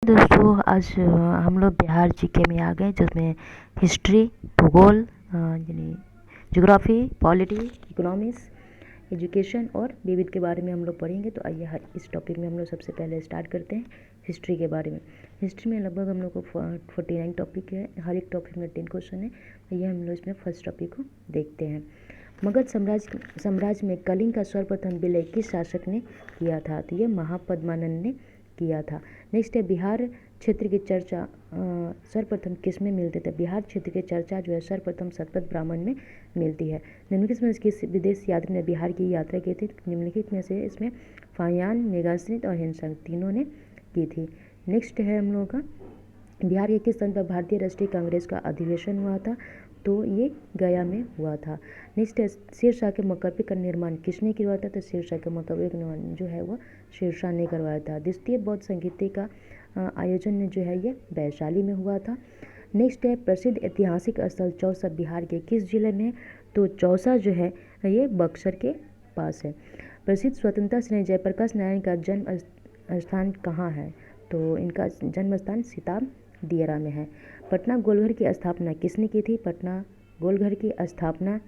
दोस्तों, आज हम लोग बिहार जीके में आ गए, जिसमें हिस्ट्री, भूगोल यानी ज्योग्राफी, पॉलिटी, इकोनॉमिक्स, एजुकेशन और विविध के बारे में हम लोग पढ़ेंगे। तो आइए हर इस टॉपिक में हम लोग सबसे पहले स्टार्ट करते हैं हिस्ट्री के बारे में। हिस्ट्री में लगभग हम लोग को 49 टॉपिक है, हर एक टॉपिक में 10 क्वेश्चन है। ये हम लोग इसमें फर्स्ट टॉपिक को देखते हैं। मगध साम्राज्य में कलिंग का सर्वप्रथम विलय किस शासक ने किया था? तो ये महापद्मानंद ने किया था। नेक्स्ट है बिहार क्षेत्र की चर्चा सर्वप्रथम किस में मिलते थे? बिहार क्षेत्र की चर्चा जो है सर्वप्रथम शतपथ ब्राह्मण में मिलती है। निम्नलिखित में किस विदेश यात्री ने बिहार की यात्रा की थी? निम्नलिखित में से इसमें फाहियान, मेघाश्रित और हिंसंग तीनों ने की थी। नेक्स्ट है हम लोगों का बिहार के किस स्थान पर भारतीय राष्ट्रीय कांग्रेस का अधिवेशन हुआ था? तो ये गया में हुआ था। नेक्स्ट है शेरशाह के मकबरे का निर्माण किसने करवाया था? तो शेरशाह के मकबरे का निर्माण जो है वह शेरशाह ने करवाया था। द्वितीय बौद्ध संगीति का आयोजन जो है ये वैशाली में हुआ था। नेक्स्ट है प्रसिद्ध ऐतिहासिक स्थल चौसा बिहार के किस जिले में है? तो चौसा जो है ये बक्सर के पास है। प्रसिद्ध स्वतंत्रता सेनानी जयप्रकाश नारायण का जन्म स्थान कहाँ है? तो इनका जन्म स्थान सिताब दियरा में है। पटना गोलघर की स्थापना किसने की थी? पटना गोलघर की स्थापना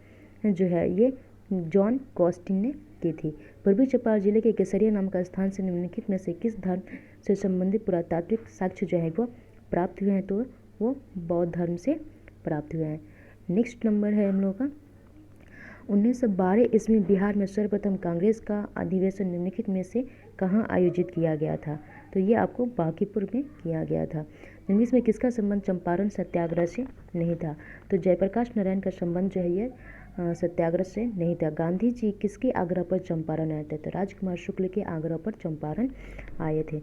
जो है ये जॉन कॉस्टिन ने की थी। पूर्वी चंपारण जिले के केसरिया नामक स्थान से निम्नलिखित में से किस धर्म से संबंधित पुरातात्विक साक्ष्य जो है वो प्राप्त हुए हैं? तो वो बौद्ध धर्म से प्राप्त हुए हैं। नेक्स्ट नंबर है हम लोग का 1912 ईस्वी में बिहार में सर्वप्रथम कांग्रेस का अधिवेशन निम्नलिखित में से कहाँ आयोजित किया गया था? तो ये आपको बांकीपुर में किया गया था। निम्नलिखित में किसका संबंध चंपारण सत्याग्रह से नहीं था? तो जयप्रकाश नारायण का संबंध जो है ये सत्याग्रह से नहीं था। गांधी जी किसके आग्रह पर चंपारण आए थे? तो राजकुमार शुक्ल के आग्रह पर चंपारण आए थे।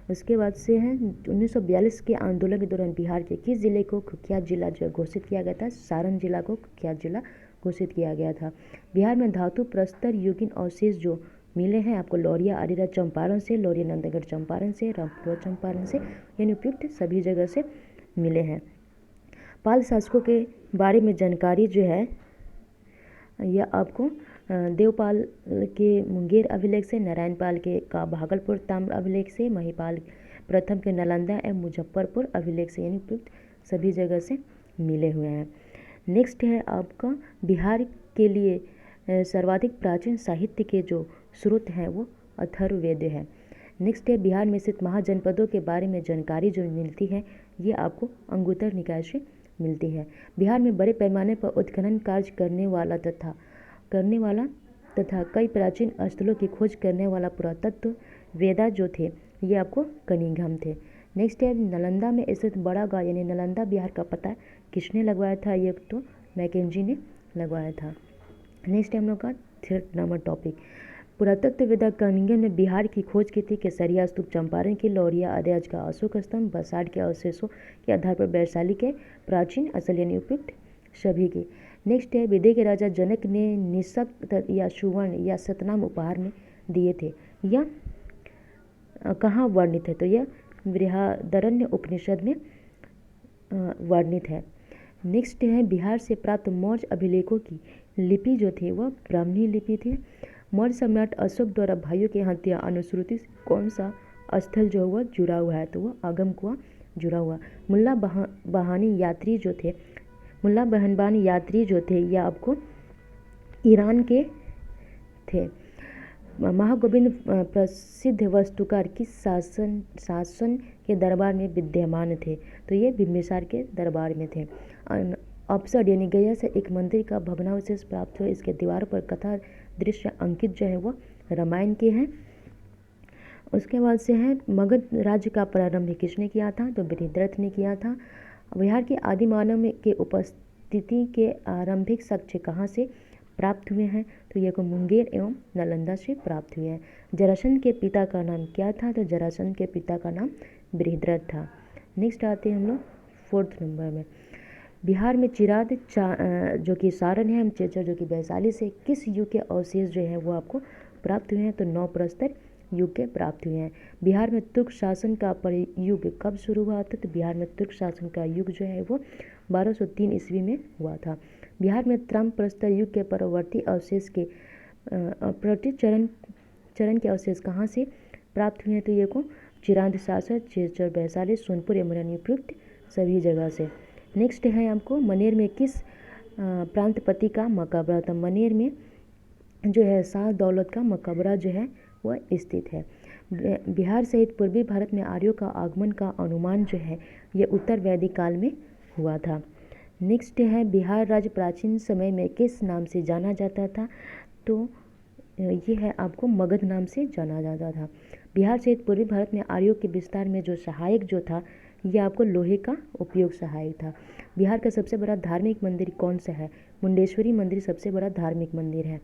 उसके बाद से है 1942 के आंदोलन के दौरान बिहार के किस जिले को कुख्यात जिला जो घोषित किया गया था? सारण जिला को कुख्यात जिला घोषित किया गया था। बिहार में धातु प्रस्तर युगीन अवशेष जो मिले हैं आपको लौरिया अलीराज चंपारण से, लौरिया नंदगढ़ चंपारण से, रामपुरा चंपारण से, यानी उपयुक्त सभी जगह से मिले हैं। पाल शासकों के बारे में जानकारी जो है यह आपको देवपाल के मुंगेर अभिलेख से, नारायण पाल के का भागलपुर ताम्र अभिलेख से, महिपाल प्रथम के नालंदा एवं मुजफ्फरपुर अभिलेख से, यानी उपयुक्त सभी जगह से मिले हुए हैं। नेक्स्ट है आपका बिहार के लिए सर्वाधिक प्राचीन साहित्य के जो स्रोत हैं वो अथर्ववेद है। नेक्स्ट है बिहार में स्थित महाजनपदों के बारे में जानकारी जो मिलती है ये आपको अंगुत्तर निकाय से मिलती है। बिहार में बड़े पैमाने पर उत्खनन कार्य करने वाला तथा कई प्राचीन स्थलों की खोज करने वाला पुरातत्व वेदा जो थे ये आपको कनिंघम थे। नेक्स्ट है नालंदा में स्थित बड़ा गांव यानी नालंदा बिहार का पता किसने लगवाया था? ये तो मैकेंजी ने लगवाया था। नेक्स्ट है हम लोग का थर्ड नंबर टॉपिक पुरातत्व वेदा कनिंघम ने बिहार की खोज की थी। केसरिया स्तूप, चंपारण की लौरिया अलीराज का अशोक स्तंभ, बसाड़ के अवशेषों के आधार पर वैशाली के प्राचीन असल यानी उपयुक्त सभी के। नेक्स्ट है विदेह के राजा जनक ने निषक या सुवर्ण या सतनाम उपहार में दिए थे। यह कहाँ वर्णित है? तो यह बृहदारण्य उपनिषद में वर्णित है। नेक्स्ट है बिहार से प्राप्त मौर्य अभिलेखों की लिपि जो थी वह ब्राह्मणी लिपि थी। मौर्य सम्राट अशोक द्वारा भाइयों की हत्या अनुश्रुति से कौन सा स्थल जो वह जुड़ा हुआ है? तो वह आगम कुआं जुड़ा हुआ। मुल्ला बहानी यात्री जो थे यह आपको ईरान के थे। महागोविंद प्रसिद्ध वास्तुकार किस शासन के दरबार में विद्यमान थे? तो ये बिम्बिसार के दरबार में थे। अवसर यानी गया से एक मंदिर का भग्नावशेष प्राप्त हुआ। इसके दीवार पर कथा दृश्य अंकित जो है वो रामायण के हैं। उसके बाद से है मगध राज्य का प्रारंभ किसने किया था? तो बृहद्रथ ने किया था। बिहार के आदि मानव के उपस्थिति के आरंभिक साक्ष्य कहाँ से प्राप्त हुए हैं? तो ये को मुंगेर एवं नालंदा से प्राप्त हुए हैं। जरासंध के पिता का नाम क्या था? तो जरासंध के पिता का नाम बृहद्रथ था। नेक्स्ट आते हैं हम लोग फोर्थ नंबर में बिहार में चिराद जो कि सारण है, चेचर जो कि वैशाली से किस युग के अवशेष जो है वो आपको प्राप्त हुए हैं? तो नौ प्रस्तर युग के प्राप्त हुए हैं। बिहार में तुर्क शासन का युग कब शुरू हुआ था? तो बिहार में तुर्क शासन का युग जो है वो 1203 ईस्वी में हुआ था। बिहार में त्रम प्रस्तर युग के परवर्ती अवशेष के चरण के अवशेष कहाँ से प्राप्त हुए हैं? तो ये को चिरांद शासक, चेचर वैशाली, सोनपुर, यमुना उपयुक्त सभी जगह से। नेक्स्ट है आपको मनेर में किस प्रांतपति का मकबरा था। मनेर में जो है शाह दौलत का मकबरा जो है वह स्थित है। बिहार सहित पूर्वी भारत में आर्यों का आगमन का अनुमान जो है यह उत्तर वैदिक काल में हुआ था। नेक्स्ट है बिहार राज्य प्राचीन समय में किस नाम से जाना जाता था। तो ये है आपको मगध नाम से जाना जाता था। बिहार सहित पूर्वी भारत में आर्यों के विस्तार में जो सहायक जो था यह आपको लोहे का उपयोग सहायक था। बिहार का सबसे बड़ा धार्मिक मंदिर कौन सा है। मुंडेश्वरी मंदिर सबसे बड़ा धार्मिक मंदिर है।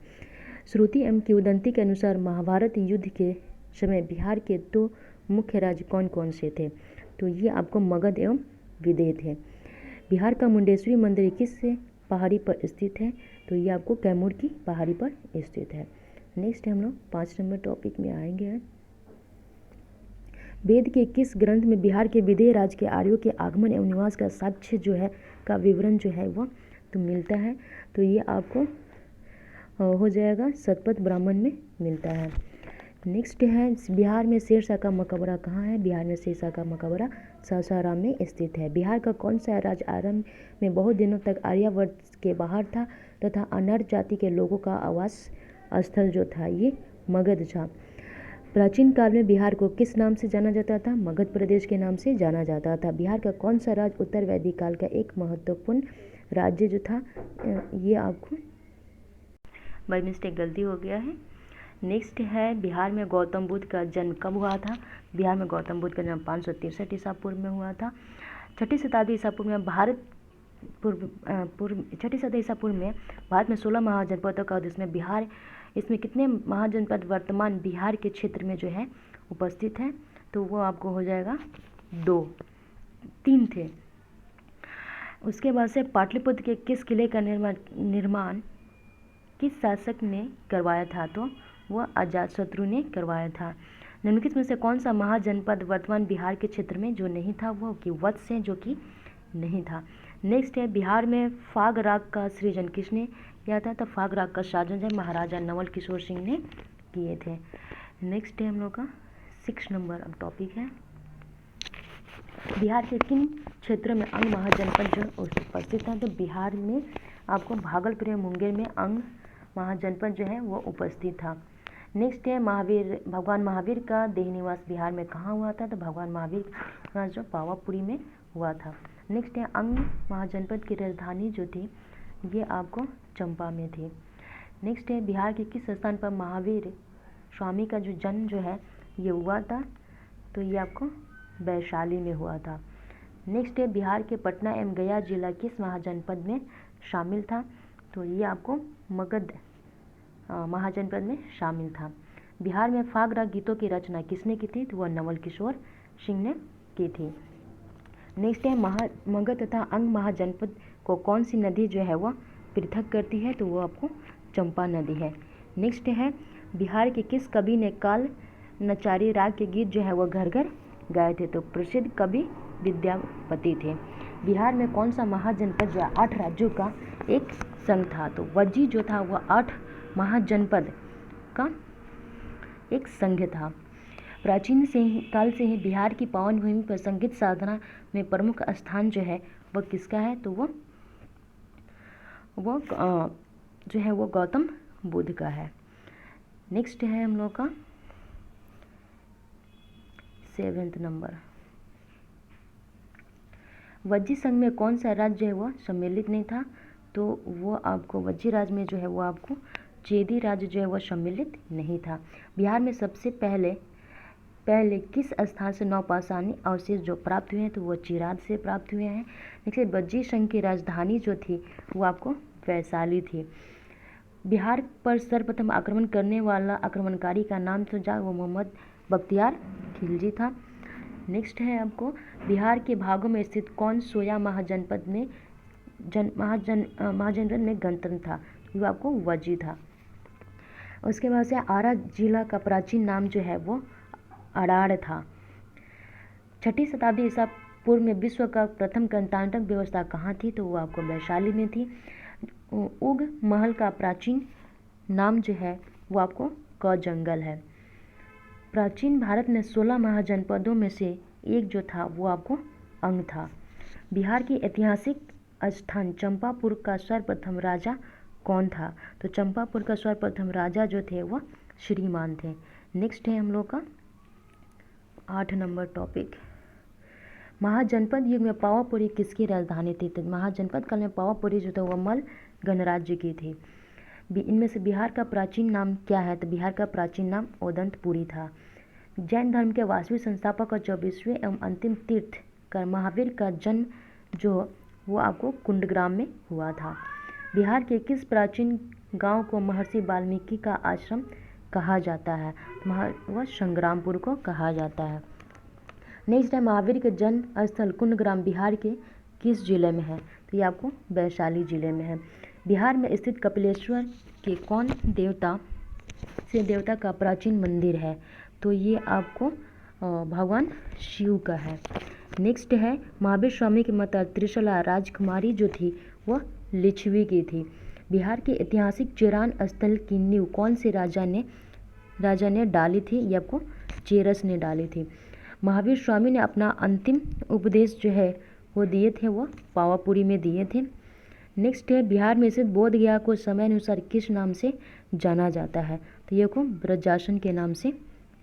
श्रुति एवं किंवदंती के अनुसार महाभारत युद्ध के समय बिहार के 2 मुख्य राज्य कौन कौन से थे। तो ये आपको मगध एवं विदेह थे। बिहार का मुंडेश्वरी मंदिर किस पहाड़ी पर स्थित है। तो ये आपको कैमूर की पहाड़ी पर स्थित है। नेक्स्ट हम लोग 5 नंबर टॉपिक में आएंगे। वेद के किस ग्रंथ में बिहार के विदेह राज्य के आर्यों के आगमन एवं निवास का साक्ष्य जो है का विवरण जो है वह तो मिलता है। तो ये आपको हो जाएगा शतपथ ब्राह्मण में मिलता है। नेक्स्ट है बिहार में शेरशाह का मकबरा कहाँ है। बिहार में शेरशाह का मकबरा सासाराम में स्थित है। बिहार का कौन सा राज्य आरंभ में बहुत दिनों तक आर्यावर्त के बाहर था तथा अनर्थ जाति के लोगों का आवास स्थल जो था ये मगध था। प्राचीन काल में बिहार को किस नाम से जाना जाता था। मगध प्रदेश के नाम से जाना जाता था। बिहार का कौन सा राज्य उत्तर वैदिक काल का एक महत्वपूर्ण राज्य जो था। ये आपको बाय मिस्टेक गलती हो गया है। नेक्स्ट है बिहार में गौतम बुद्ध का जन्म कब हुआ था। बिहार में गौतम बुद्ध का जन्म 563 ईसा पूर्व में हुआ था। 6ठी शताब्दी ईसा पूर्व में छठी शताब्दी ईसा पूर्व में भारत में 16 महाजनपदों का जिसमें बिहार इसमें कितने महाजनपद वर्तमान बिहार के क्षेत्र में जो है उपस्थित है। तो वो आपको हो जाएगा 3 थे। उसके बाद से पाटलिपुत्र के किस किले का निर्माण किस शासक ने करवाया था। तो वह अजातशत्रु ने करवाया था। निम्नलिखित में से कौन सा महाजनपद वर्तमान बिहार के क्षेत्र में जो नहीं था वो कि वत्स है जो कि नहीं था। नेक्स्ट है बिहार में फाग राग का सृजन किसने किया था। तो फाग राग का सृजन है महाराजा नवल किशोर सिंह ने किए थे। नेक्स्ट है हम लोग का 6 नंबर अब टॉपिक है बिहार के किन क्षेत्रों में अंग महाजनपद जो उपस्थित है। तो बिहार में आपको भागलपुर या मुंगेर में अंग महाजनपद जो है वो उपस्थित था। नेक्स्ट है भगवान महावीर का देह निवास बिहार में कहाँ हुआ था। तो भगवान महावीर का जो पावापुरी में हुआ था। नेक्स्ट है अंग महाजनपद की राजधानी जो थी ये आपको चंपा में थी। नेक्स्ट है बिहार के किस स्थान पर महावीर स्वामी का जो जन्म जो है ये हुआ था। तो ये आपको वैशाली में हुआ था। नेक्स्ट है बिहार के पटना एवं गया जिला किस महाजनपद में शामिल था। तो ये आपको मगध महाजनपद में शामिल था। बिहार में फाग राग गीतों की रचना किसने की थी। तो वह नवल किशोर सिंह ने की थी। नेक्स्ट है मगध तथा अंग महाजनपद को कौन सी नदी जो है वह पृथक करती है। तो वो आपको चंपा नदी है। नेक्स्ट है बिहार के किस कवि ने काल नचारी राग के गीत जो है वह घर घर गाए थे। तो प्रसिद्ध कवि विद्यापति थे। बिहार में कौन सा महाजनपद जो 8 राज्यों का एक संघ था। तो वज्जी जो था वह 8 महाजनपद का एक संघ था। प्राचीन काल से ही बिहार की पावन भूमि पर संगीत साधना में प्रमुख स्थान जो है वह किसका है। तो वो जो है वो गौतम बुद्ध का है। नेक्स्ट है हम लोग का 7 नंबर वज्जी संघ में कौन सा राज्य है वह सम्मिलित नहीं था। तो वो आपको वज्जी राज्य में जो है वो आपको चेदी राज्य जो है वह सम्मिलित नहीं था। बिहार में सबसे पहले किस स्थान से नौपाषाणी अवशेष जो प्राप्त हुए हैं। तो वो चिराद से प्राप्त हुए हैं। देखिए वज्जी संघ की राजधानी जो थी वो आपको वैशाली थी। बिहार पर सर्वप्रथम आक्रमण करने वाला आक्रमणकारी का नाम तो वो मोहम्मद बख्तियार खिलजी था। नेक्स्ट है आपको बिहार के भागों में स्थित कौन सोया महाजनपद में महाजनपद में गणतंत्र था। वो आपको वज्जी था। उसके बाद से आरा जिला का प्राचीन नाम जो है वो अडाड़ था। 6ठी शताब्दी ईसा पूर्व में विश्व का प्रथम गणतांत्रिक व्यवस्था कहाँ थी। तो वो आपको वैशाली में थी। उग महल का प्राचीन नाम जो है वो आपको क जंगल है। प्राचीन भारत में 16 महाजनपदों में से एक जो था वो आपको अंग था। बिहार की ऐतिहासिक स्थान चंपापुर का सर्वप्रथम राजा कौन था? तो चंपापुर का सर्वप्रथम राजा जो थे वह श्रीमान थे। नेक्स्ट है हम लोग का 8 नंबर टॉपिक, महाजनपद युग में पावापुरी किसकी राजधानी थी? तो महाजनपद काल में पावापुरी जो था वह मल गणराज्य की थी। इनमें से बिहार का प्राचीन नाम क्या है? तो बिहार का प्राचीन नाम ओदंतपुरी था। जैन धर्म के वास्तविक संस्थापक और 24वें एवं अंतिम तीर्थकर महावीर का जन्म जो वो आपको कुंडग्राम में हुआ था। बिहार के किस प्राचीन गांव को महर्षि वाल्मीकि का आश्रम कहा जाता है? वह संग्रामपुर को कहा जाता है। नेक्स्ट है, महावीर के जन्म स्थल कुंडग्राम बिहार के किस जिले में है? तो ये आपको वैशाली जिले में है। बिहार में स्थित कपिलेश्वर के कौन देवता का प्राचीन मंदिर है? तो ये आपको भगवान शिव का है। नेक्स्ट है, महावीर स्वामी की माता त्रिशला राजकुमारी जो थी वह लिच्छवी की थी। बिहार के ऐतिहासिक चेरान स्थल की नींव कौन से राजा ने डाली थी? ये आपको चेरस ने डाली थी। महावीर स्वामी ने अपना अंतिम उपदेश जो है वो दिए थे, वो पावापुरी में दिए थे। नेक्स्ट है, बिहार में स्थित बोध गया को समय अनुसार किस नाम से जाना जाता है? तो ये को ब्रजासन के नाम से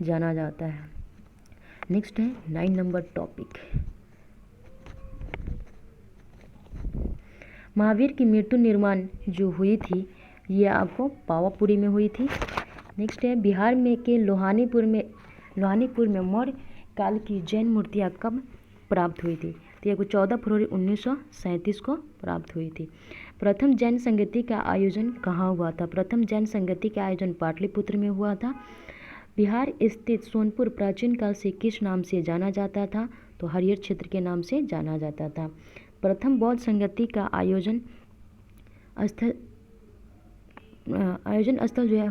जाना जाता है। नेक्स्ट है 9 नंबर टॉपिक, महावीर की मृत्यु निर्माण जो हुई थी ये आपको पावापुरी में हुई थी। नेक्स्ट है, बिहार में के लोहानीपुर में मौर्य काल की जैन मूर्तियाँ कब प्राप्त हुई थी? तो ये 14 फरवरी 1937 को प्राप्त हुई थी। प्रथम जैन संगति का आयोजन कहाँ हुआ था? प्रथम जैन संगति का आयोजन पाटलिपुत्र में हुआ था। बिहार स्थित सोनपुर प्राचीन काल से किस नाम से जाना जाता था? तो हरियर क्षेत्र के नाम से जाना जाता था। प्रथम बौद्ध संगति का आयोजन स्थल जो है,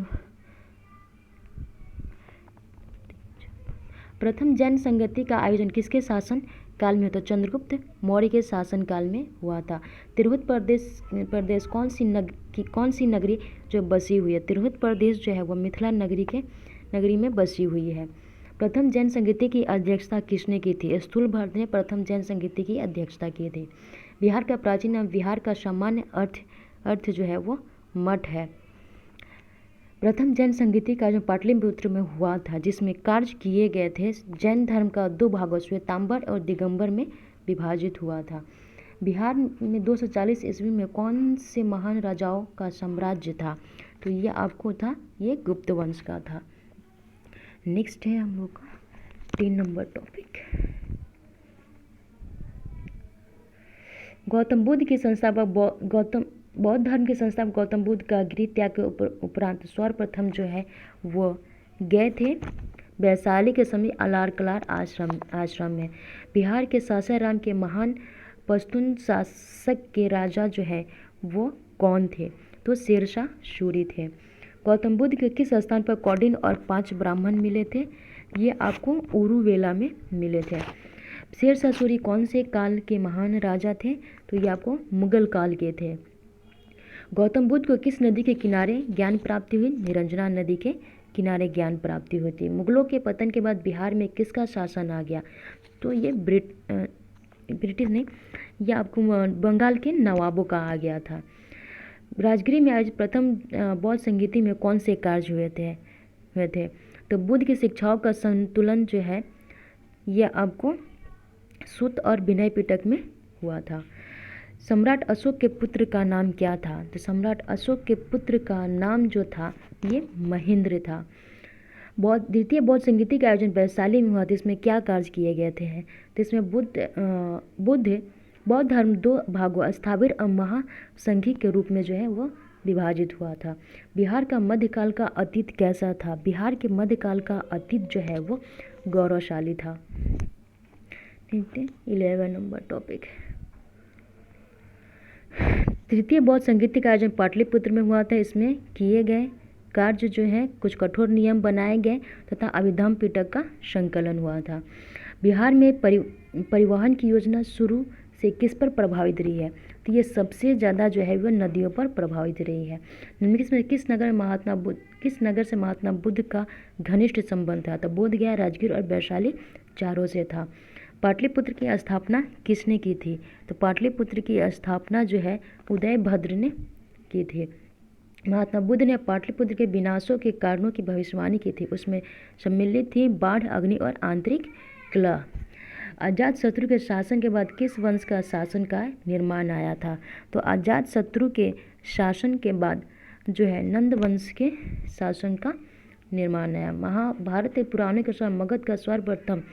प्रथम जैन संगति का आयोजन किसके शासन काल में होता? चंद्रगुप्त मौर्य के शासन काल में हुआ था। तिरहुत प्रदेश कौन सी नगरी जो बसी हुई है? तिरहुत प्रदेश जो है वह मिथिला नगरी में बसी हुई है। प्रथम जैन संगति की अध्यक्षता किसने की थी? स्थूल भट्ट ने प्रथम जैन संगति की अध्यक्षता की थी। बिहार का प्राचीन नाम, बिहार का सामान्य अर्थ जो है वो मठ है। प्रथम जैन संगति का जो पाटलिपुत्र में हुआ था जिसमें कार्य किए गए थे, जैन धर्म का 2 भागों श्वेतांबर और दिगंबर में विभाजित हुआ था। बिहार में 240 ईस्वी में कौन से महान राजाओं का साम्राज्य था? तो ये आपको था, ये गुप्त वंश का था। नेक्स्ट है हम लोग का 3 नंबर टॉपिक, गौतम बुद्ध के संस्थापक बौद्ध धर्म के संस्थापक गौतम बुद्ध का गृह त्याग के उपरांत सर्वप्रथम जो है वो गए थे वैशाली के समीप अलारकलार आश्रम में। बिहार के सासाराम के महान पश्तून शासक के राजा जो है वो कौन थे? तो शेरशाह सूरी थे। गौतम बुद्ध के किस स्थान पर कौंडिन्य और 5 ब्राह्मण मिले थे? ये आपको उरुवेला में मिले थे। शेरशाह सूरी कौन से काल के महान राजा थे? तो ये आपको मुगल काल के थे। गौतम बुद्ध को किस नदी के किनारे ज्ञान प्राप्ति हुई? निरंजना नदी के किनारे ज्ञान प्राप्ति हुई थी। मुगलों के पतन के बाद बिहार में किसका शासन आ गया? तो ये ब्रिटिश ने, यह आपको बंगाल के नवाबों का आ गया था। राजगीर में आज प्रथम बौद्ध संगीति में कौन से कार्य हुए थे? तो बुद्ध की शिक्षाओं का संतुलन जो है यह आपको सूत और विनय पिटक में हुआ था। सम्राट अशोक के पुत्र का नाम क्या था? तो सम्राट अशोक के पुत्र का नाम जो था ये महेंद्र था। द्वितीय बौद्ध संगीति का आयोजन वैशाली में हुआ था। इसमें क्या कार्य किए गए थे? तो इसमें बौद्ध धर्म 2 भागों स्थाविर और महासंघी के रूप में जो है वो विभाजित हुआ था। बिहार का मध्यकाल का अतीत कैसा था? बिहार के मध्यकाल का अतीत जो है वो गौरवशाली था। 11 नंबर टॉपिक, तृतीय बौद्ध संगीति का आयोजन पाटलिपुत्र में हुआ था। इसमें किए गए कार्य जो है कुछ कठोर नियम बनाए गए तथा अभिधम्म पिटक का संकलन हुआ था। बिहार में परिवहन की योजना शुरू से किस पर प्रभावित रही है? तो ये सबसे ज़्यादा जो है वो नदियों पर प्रभावित रही है। निम्नलिखित में किस नगर से महात्मा बुद्ध का घनिष्ठ संबंध था? तो बोध गया, राजगीर और वैशाली चारों से था। पाटलिपुत्र की स्थापना किसने की थी? तो पाटलिपुत्र की स्थापना जो है उदयभद्र ने की थी। महात्मा बुद्ध ने पाटलिपुत्र के विनाशों के कारणों की भविष्यवाणी की थी। उसमें सम्मिलित थी बाढ़, अग्नि और आंतरिक कलह। अजातशत्रु के शासन के बाद किस वंश का शासन का निर्माण आया था? तो अजातशत्रु के शासन के बाद जो है नंद वंश के शासन का निर्माण आया। महाभारत के पुराणों के अनुसार मगध का सर्वप्रथम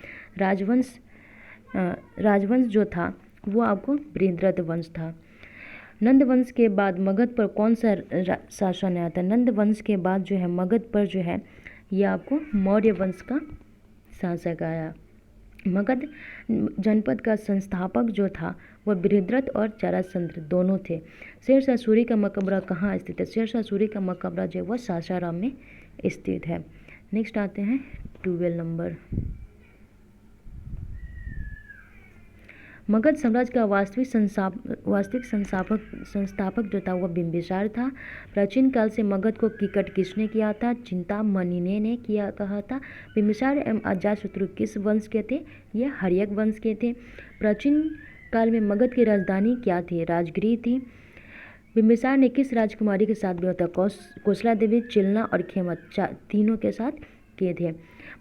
राजवंश जो था वो आपको बृहद्रथ वंश था। नंद वंश के बाद मगध पर कौन सा शासन आया था? नंद वंश के बाद जो है मगध पर जो है ये आपको मौर्य वंश का शासक आया। मगध जनपद का संस्थापक जो था वह बृहद्रथ और जरासंध दोनों थे। शेरशाह सूरी का मकबरा कहाँ स्थित है? शेरशाह सूरी का मकबरा जो है वह सासाराम में स्थित है। नेक्स्ट आते हैं 12 नंबर। मगध साम्राज्य का वास्तविक संस्थापक जो था वह बिंबिसार था। प्राचीन काल से मगध को किकट किसने किया था? चिंतामणि ने किया कहा था। बिंबिसार एवं अजातशत्रु किस वंश के थे? ये हर्यक वंश के थे। प्राचीन काल में मगध की राजधानी क्या थी? राजगृह थी। बिंबिसार ने किस राजकुमारी के साथ विवाह था? कौशला देवी, चिलना और खेमत तीनों के साथ किए थे।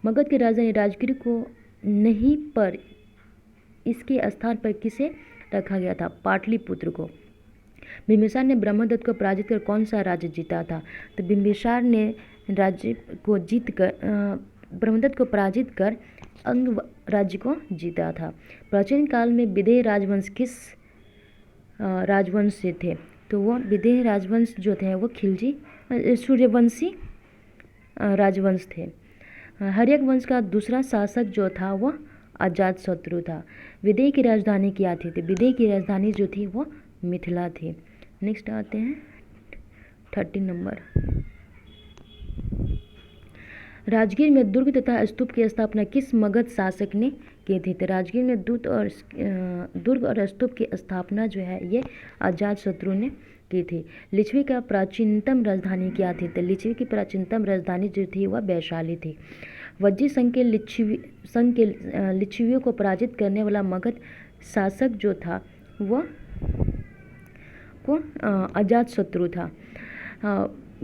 मगध की राजधानी राजगृह को नहीं पर इसके स्थान पर किसे रखा गया था? पाटलिपुत्र को। बिंबिसार ने ब्रह्मदत्त को पराजित कर कौन सा राज्य जीता था? तो बिंबिसार ने ब्रह्मदत्त को पराजित कर अंग राज्य को जीता था। प्राचीन काल में विदेह राजवंश किस राजवंश से थे? तो वो विदेह राजवंश जो थे वो खिलजी सूर्यवंशी राजवंश थे। हर्यक वंश का दूसरा शासक जो था वह अजातशत्रु था। विदेह की राजधानी क्या थी? तो विदेह की राजधानी जो थी वो मिथिला थी। नेक्स्ट आते हैं 13 नंबर। राजगीर में दुर्ग तथा स्तूप की स्थापना किस मगध शासक ने की थी? तो राजगीर में दुर्ग और स्तूप की स्थापना जो है ये अजातशत्रु ने की थी। लिच्छवी का प्राचीनतम राजधानी क्या थी? तो लिच्छवी की प्राचीनतम राजधानी जो थी वह वैशाली थी। वज्जी संघ के लिच्छवियों को पराजित करने वाला मगध शासक जो था वह अजातशत्रु था।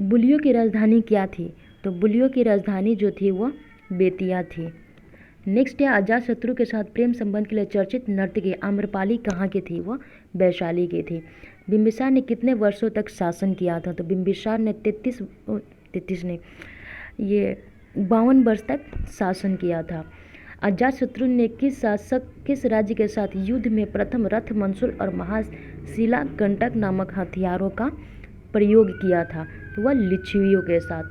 बुलियों की राजधानी क्या थी? तो बुलियों की राजधानी जो थी वह बेतिया थी। नेक्स्ट है अजातशत्रु के साथ प्रेम संबंध के लिए चर्चित नर्तकी आम्रपाली कहाँ की थी? वह वैशाली की थी। बिंबिसार ने कितने वर्षों तक शासन किया था? तो बिंबिसार ने 52 वर्ष तक शासन किया था। अजातशत्रु ने किस राज्य के साथ युद्ध में प्रथम रथ, मंसूल और महाशिला कंटक नामक हथियारों का प्रयोग किया था? तो वह लिच्छवियों के साथ।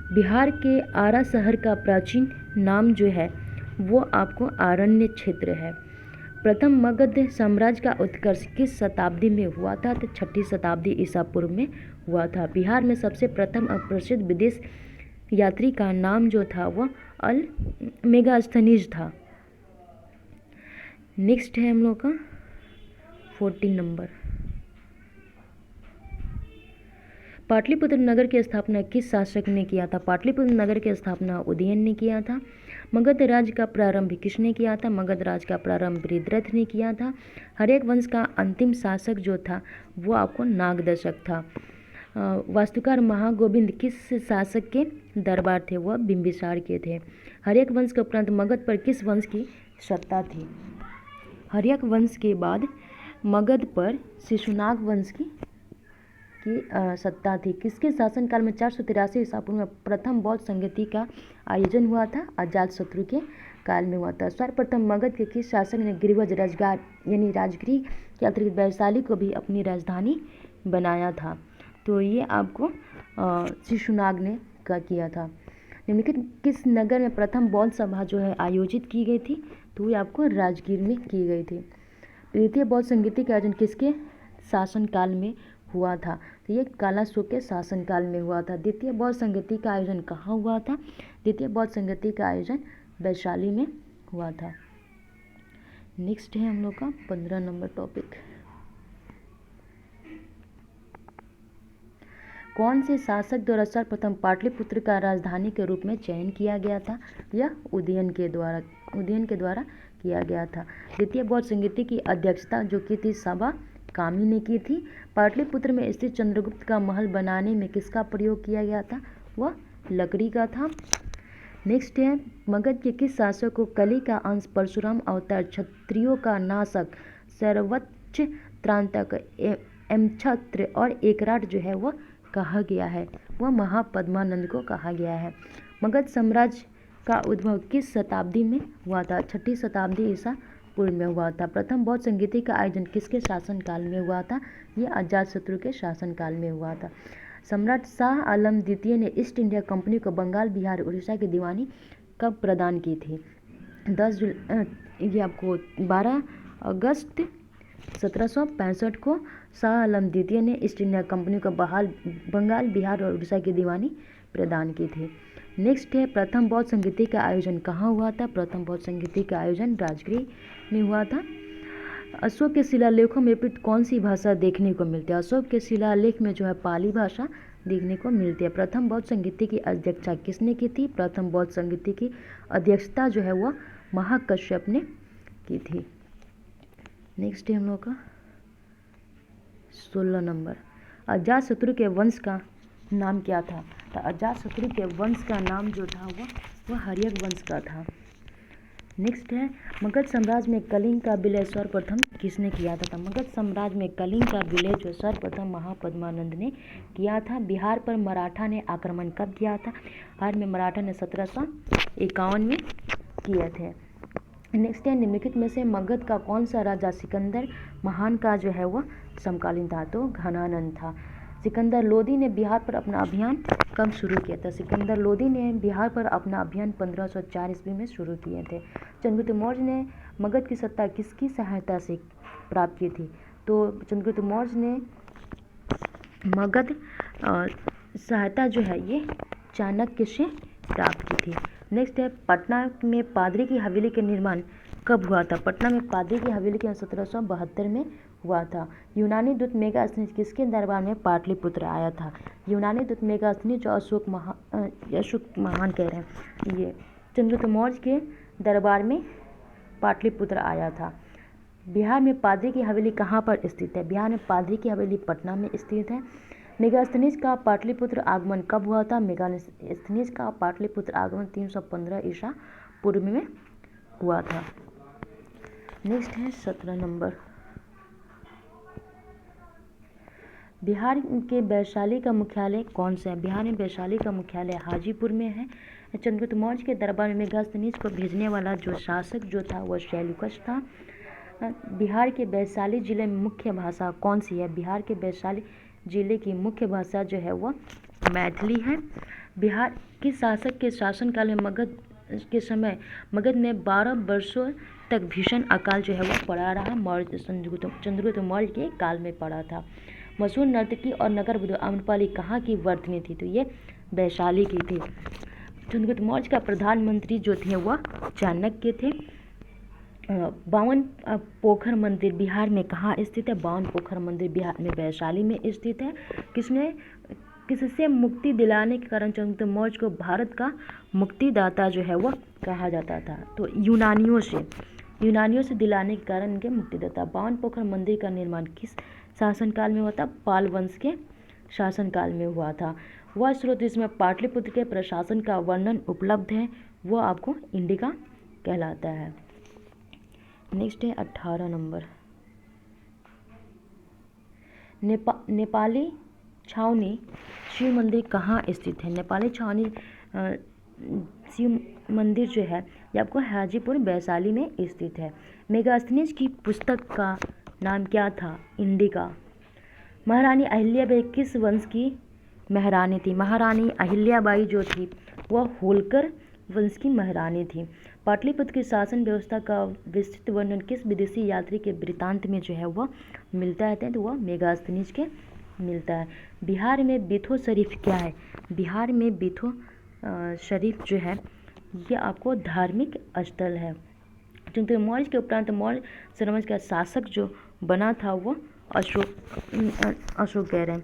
बिहार के आरा शहर का प्राचीन नाम जो है वो आपको आरण्य क्षेत्र है। प्रथम मगध साम्राज्य का उत्कर्ष किस शताब्दी में हुआ था? तो 6ठी शताब्दी ईसा पूर्व में हुआ था। बिहार में सबसे प्रथम प्रसिद्ध विदेश यात्री का नाम जो था वह मेगास्थनीज था। नेक्स्ट है हम लोग का 14 नंबर। पाटलिपुत्र नगर की स्थापना किस शासक ने किया था? पाटलिपुत्र नगर की स्थापना उदयन ने किया था। मगध राज्य का प्रारंभ किसने किया था? मगध राज्य का प्रारंभ बृहद्रथ ने किया था। हर्यक वंश का अंतिम शासक जो था वो आपको नागदशक था। वास्तुकार महागोविंद किस शासक के दरबार थे? वह बिंबिसार के थे। हर्यक वंश के उपरांत मगध पर किस वंश की सत्ता थी? हर्यक वंश के बाद मगध पर शिशुनाग वंश की सत्ता थी। किसके शासनकाल में 483 ईसा पूर्व में प्रथम बौद्ध संगति का आयोजन हुआ था? अजातशत्रु के काल में हुआ था। सर्वप्रथम मगध के किस शासक ने गिरिवज राजगार यानी राजगृह के अतिरिक्त वैशाली को भी अपनी राजधानी बनाया था? तो ये आपको शिशुनाग ने किया था। निम्नलिखित किस नगर में प्रथम बौद्ध सभा जो है आयोजित की गई थी? तो ये आपको राजगीर में की गई थी। द्वितीय बौद्ध संगति का आयोजन किसके शासनकाल में हुआ था? तो ये कालाशोक के शासनकाल में हुआ था। द्वितीय बौद्ध संगति का आयोजन कहाँ हुआ था? द्वितीय बौद्ध संगति का आयोजन वैशाली में हुआ था। नेक्स्ट है हम लोग का 15 नंबर टॉपिक। कौन से शासक द्वारा सर्वप्रथम पाटलिपुत्र का राजधानी के रूप में चयन किया गया था? यह उदयन के द्वारा किया गया था। द्वितीय बौद्ध संगीति की अध्यक्षता जो की थी सबा कामी ने की थी। पाटलिपुत्र में स्थित चंद्रगुप्त का महल बनाने में किसका प्रयोग किया गया था? वह लकड़ी का था। नेक्स्ट है, मगध के किस शासक को कली का अंश परशुराम अवतार, क्षत्रियों का नाशक, सर्वोच्च त्रांतक, एमछत्र और एकराट जो है वह कहा गया है? वह महापद्मानंद को कहा गया है। मगध साम्राज्य का उद्भव किस शताब्दी में हुआ था? 6ठी शताब्दी ईसा पूर्व में हुआ था। प्रथम बौद्ध संगीति का आयोजन किसके शासनकाल में हुआ था? यह अजातशत्रु के शासनकाल में हुआ था। सम्राट शाह आलम द्वितीय ने ईस्ट इंडिया कंपनी को बंगाल, बिहार, उड़ीसा की दीवानी कब प्रदान की थी? 12 अगस्त 1765 को शाह आलम द्वितीय ने ईस्ट इंडिया कंपनी को बंगाल, बिहार और उड़ीसा की दीवानी प्रदान की थी। नेक्स्ट है, प्रथम बौद्ध संगीति का आयोजन कहाँ हुआ था? प्रथम बौद्ध संगीति का आयोजन राजगृह में हुआ था। अशोक के शिलालेखों में प्रयुक्त कौन सी भाषा देखने को मिलती है? अशोक के शिलालेख में जो है पाली भाषा देखने को मिलती है। प्रथम बौद्ध संगीति की अध्यक्षता किसने की थी? प्रथम बौद्ध संगीति की अध्यक्षता जो है वह महाकश्यप ने की थी। नेक्स्ट है हम लोग का 16 नंबर। अजातशत्रु के वंश का नाम क्या था? तो अजातशत्रु के वंश का नाम जो था वह हर्यक वंश का था। नेक्स्ट है, मगध साम्राज्य में कलिंग का विलय सर्वप्रथम किसने किया था? मगध साम्राज्य में कलिंग का विलय जो सर्वप्रथम महापद्मानंद ने किया था। बिहार पर मराठा ने आक्रमण कब किया था? बिहार में मराठा ने 1751 में किए थे। नेक्स्ट है, निम्नलिखित में से मगध का कौन सा राजा सिकंदर महान का जो है वह समकालीन था? तो घनानंद था। सिकंदर लोदी ने बिहार पर अपना अभियान कब शुरू किया था? सिकंदर लोदी ने बिहार पर अपना अभियान 1504 ईस्वी में शुरू किए थे। चंद्रगुप्त मौर्य ने मगध की सत्ता किसकी सहायता से प्राप्त की थी? तो चंद्रगुप्त मौर्य ने मगध सहायता जो है ये चाणक्य से प्राप्त की थी। नेक्स्ट है, पटना में पादरी की हवेली का निर्माण कब हुआ था? पटना में पादरी की हवेली के 1772 में हुआ था। यूनानी दूत मेगास्थनीज किसके दरबार में पाटलिपुत्र आया था? यूनानी दूत मेगास्थनीज जो अशोक महान कह रहे हैं, ये चंद्रगुप्त मौर्य के दरबार में पाटलिपुत्र आया था। बिहार में पादरी की हवेली कहाँ पर स्थित है? बिहार में पादरी की हवेली पटना में स्थित है। मेगास्थनीज का पाटलिपुत्र आगमन कब हुआ था? मेगास्थनीज का पाटलिपुत्र आगमन 315 ईसा पूर्व में हुआ था। नेक्स्ट है 17 नंबर। बिहार के वैशाली का मुख्यालय कौन सा है? बिहार में वैशाली का मुख्यालय हाजीपुर में है। चंद्रगुप्त मौर्य के दरबार में मेगास्थनीज को भेजने वाला जो शासक जो था वह शैलुकस था। बिहार के वैशाली जिले में मुख्य भाषा कौन सी है? बिहार के वैशाली जिले की मुख्य भाषा जो है वह मैथिली है। बिहार के शासक के शासनकाल में मगध के समय मगध में 12 वर्षों तक भीषण अकाल जो है वह पड़ा रहा। चंद्रगुप्त मौर्य के काल में पड़ा था। मशहूर नर्तकी और नगर वधू आम्रपाली कहाँ की वर्तनी थी? तो ये वैशाली की थी। चंद्रगुप्त मौर्य का प्रधानमंत्री जो थे वह चाणक्य थे। 52 पोखर मंदिर बिहार में कहाँ स्थित है? 52 पोखर मंदिर बिहार में वैशाली में स्थित है। किससे मुक्ति दिलाने के कारण चंद्रगुप्त मौर्य को भारत का मुक्तिदाता जो है वह कहा जाता था? तो यूनानियों से दिलाने के कारण इनके मुक्तिदाता। 52 पोखर मंदिर का निर्माण किस शासनकाल में हुआ था? पाल वंश के शासनकाल में हुआ था। वह स्रोत जिसमें पाटलिपुत्र के प्रशासन का वर्णन उपलब्ध है वो आपको इंडिका कहलाता है। नेक्स्ट है 18 नंबर। नेपाली छावनी शिव मंदिर कहाँ स्थित है? नेपाली छावनी शिव मंदिर जो है ये आपको हाजीपुर वैशाली में स्थित है। मेगास्थनीज की पुस्तक का नाम क्या था? इंडिका। महारानी अहिल्याबाई किस वंश की महारानी थी? महारानी अहिल्याबाई जो थी वह होलकर वंश की महारानी थी। पाटलिपुत्र की शासन व्यवस्था का विस्तृत वर्णन किस विदेशी यात्री के वृत्तांत में जो है वह मिलता है? तो वह मेगास्थनीज के मिलता है। बिहार में बिथो शरीफ क्या है? बिहार में बिथो शरीफ जो है ये आपको धार्मिक स्थल है। चंद्रगुप्त मौर्य के उपरांत मौर्य साम्राज्य का शासक जो बना था वो अशोक कह रहे हैं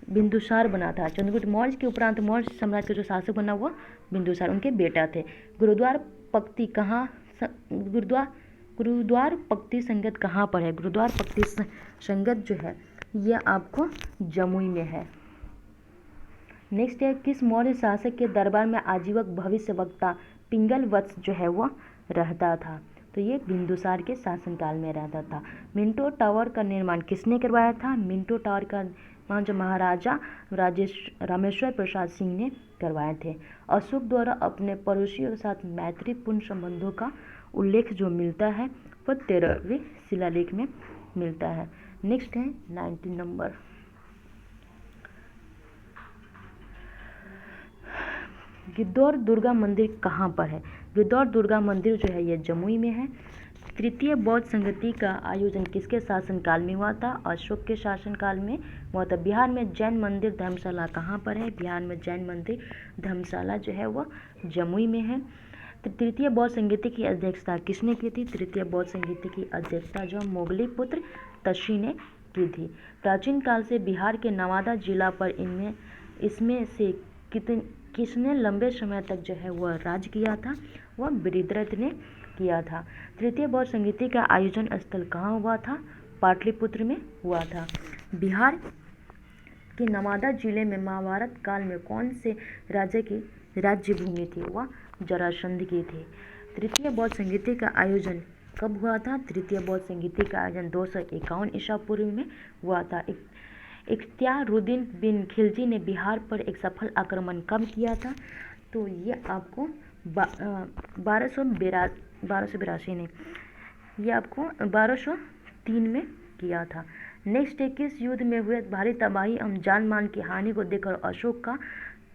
बिंदुसार बना था। चंद्रगुप्त मौर्य के उपरांत मौर्य साम्राज्य का जो शासक बना वो बिंदुसार उनके बेटा थे। गुरुद्वार पक्ति संगत कहाँ पर है? गुरुद्वार पक्ति संगत जो है ये आपको जमुई में है। नेक्स्ट है, किस मौर्य शासक के दरबार में आजीवक भविष्यवक्ता पिंगल वत्स जो है वो रहता था? तो ये बिंदुसार के शासनकाल में रहता था। मिंटो टावर का निर्माण किसने करवाया था? मिंटो टावर का निर्माण जो महाराजा रामेश्वर प्रसाद सिंह ने करवाए थे। अशोक द्वारा अपने पड़ोसियों के साथ मैत्रीपूर्ण संबंधों का उल्लेख जो मिलता है वह 13वें शिलालेख में मिलता है। नेक्स्ट है 19 नंबर, गिद्धौर दुर्गा मंदिर कहाँ पर है? गिद्धौर दुर्गा मंदिर जो है ये जमुई में है। तृतीय बौद्ध संगति का आयोजन किसके शासनकाल में हुआ था? अशोक के शासनकाल में हुआ था। बिहार में जैन मंदिर धर्मशाला कहाँ पर है? बिहार में जैन मंदिर धर्मशाला जो है वह जमुई में है। तृतीय बौद्ध संगति की अध्यक्षता किसने की थी? तृतीय बौद्ध संगति की अध्यक्षता जो मोगली पुत्र तशी ने की थी। प्राचीन काल से बिहार के नवादा जिला पर इसमें से किसने लंबे समय तक जो है वह राज किया था? वह बृहद्रथ ने किया था। तृतीय बौद्ध संगति का आयोजन स्थल कहाँ हुआ था? पाटलिपुत्र में हुआ था। बिहार के नवादा जिले में महाभारत काल में कौन से राजा की राज्य भूमि थी? वह जरासंध की थी। तृतीय बौद्ध संगति का आयोजन कब हुआ था? तृतीय बौद्ध संगति का आयोजन 251 ईसा पूर्व में हुआ था। इख्तियारुद्दीन बिन खिलजी ने बिहार पर एक सफल आक्रमण कब किया था? तो ये आपको 1282 ने ये आपको 1203 में किया था। नेक्स्ट है, किस युद्ध में हुए भारी तबाही एवं जान माल की हानि को देखकर अशोक का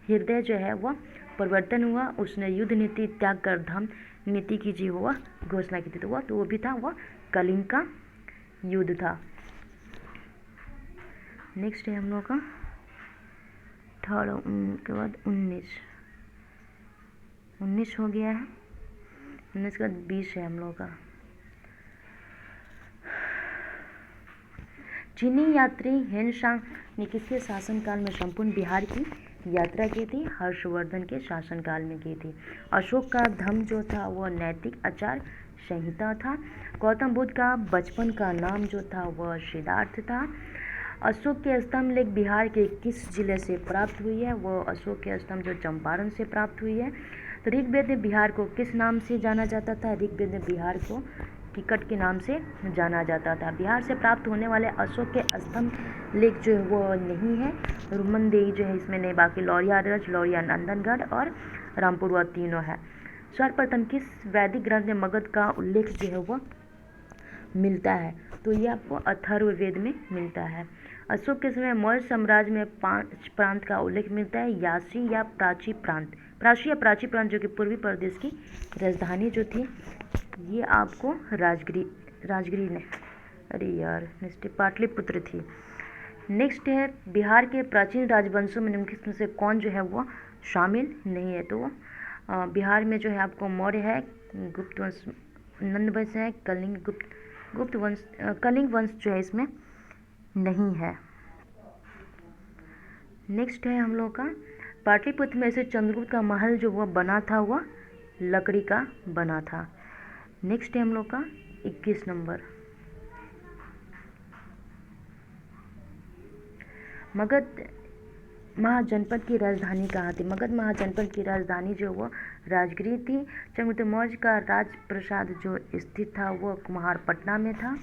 हृदय जो है वह परिवर्तन हुआ? उसने युद्ध नीति त्याग कर धर्म नीति की जी हुआ घोषणा की थी। तो वो भी था वह कलिंग का युद्ध था। नेक्स्ट है हम लोग का थर्ड के बाद 19 हो गया है। 19 के बाद 20 है हम लोग का। चीनी यात्री हेनसांग ने किसके शासनकाल में संपूर्ण बिहार की यात्रा की थी? हर्षवर्धन के शासनकाल में की थी। अशोक का धर्म जो था वह नैतिक आचार संहिता था। गौतम बुद्ध का बचपन का नाम जो था वह सिद्धार्थ था। अशोक के स्तंभ लेख बिहार के किस जिले से प्राप्त हुई है? वह अशोक के स्तंभ जो चंपारण से प्राप्त हुई है। तो ऋग्वेद में बिहार को किस नाम से जाना जाता था? ऋग्वेद में बिहार को टिकट के नाम से जाना जाता था। बिहार से प्राप्त होने वाले अशोक के स्तंभ लेख जो है वो नहीं है। रुमनदेही जो है इसमें नहीं, बाकी लौरिया रज, लौरिया नंदनगढ़ और रामपुर वह तीनों है। सर्वप्रथम किस वैदिक ग्रंथ में मगध का उल्लेख जो है वह मिलता है? तो ये आपको अथर्ववेद में मिलता है। अशोक के समय मौर्य साम्राज्य में 5 प्रांत का उल्लेख मिलता है। यासी या प्राची प्रांत, प्राची या प्राची प्रांत जो कि पूर्वी प्रदेश की राजधानी जो थी ये आपको राजगिरी ने पाटलिपुत्र थी। नेक्स्ट है, बिहार के प्राचीन राजवंशों में निम्नलिखित में से कौन जो है वो शामिल नहीं है? तो बिहार में जो है आपको मौर्य है, गुप्त वंश, नंद वंश है, कलिंग वंश जो है इसमें नहीं है। नेक्स्ट है हम लोग का पाटलिपुत्र में से चंद्रगुप्त का महल जो वह बना था वह लकड़ी का बना था। नेक्स्ट है हम लोग का 21 नंबर, मगध महाजनपद की राजधानी कहाँ थी? मगध महाजनपद की राजधानी जो वो राजगिरी थी। चंद्रगुप्त मौर्य का राजप्रसाद जो स्थित था वो कुम्हारपटना में था।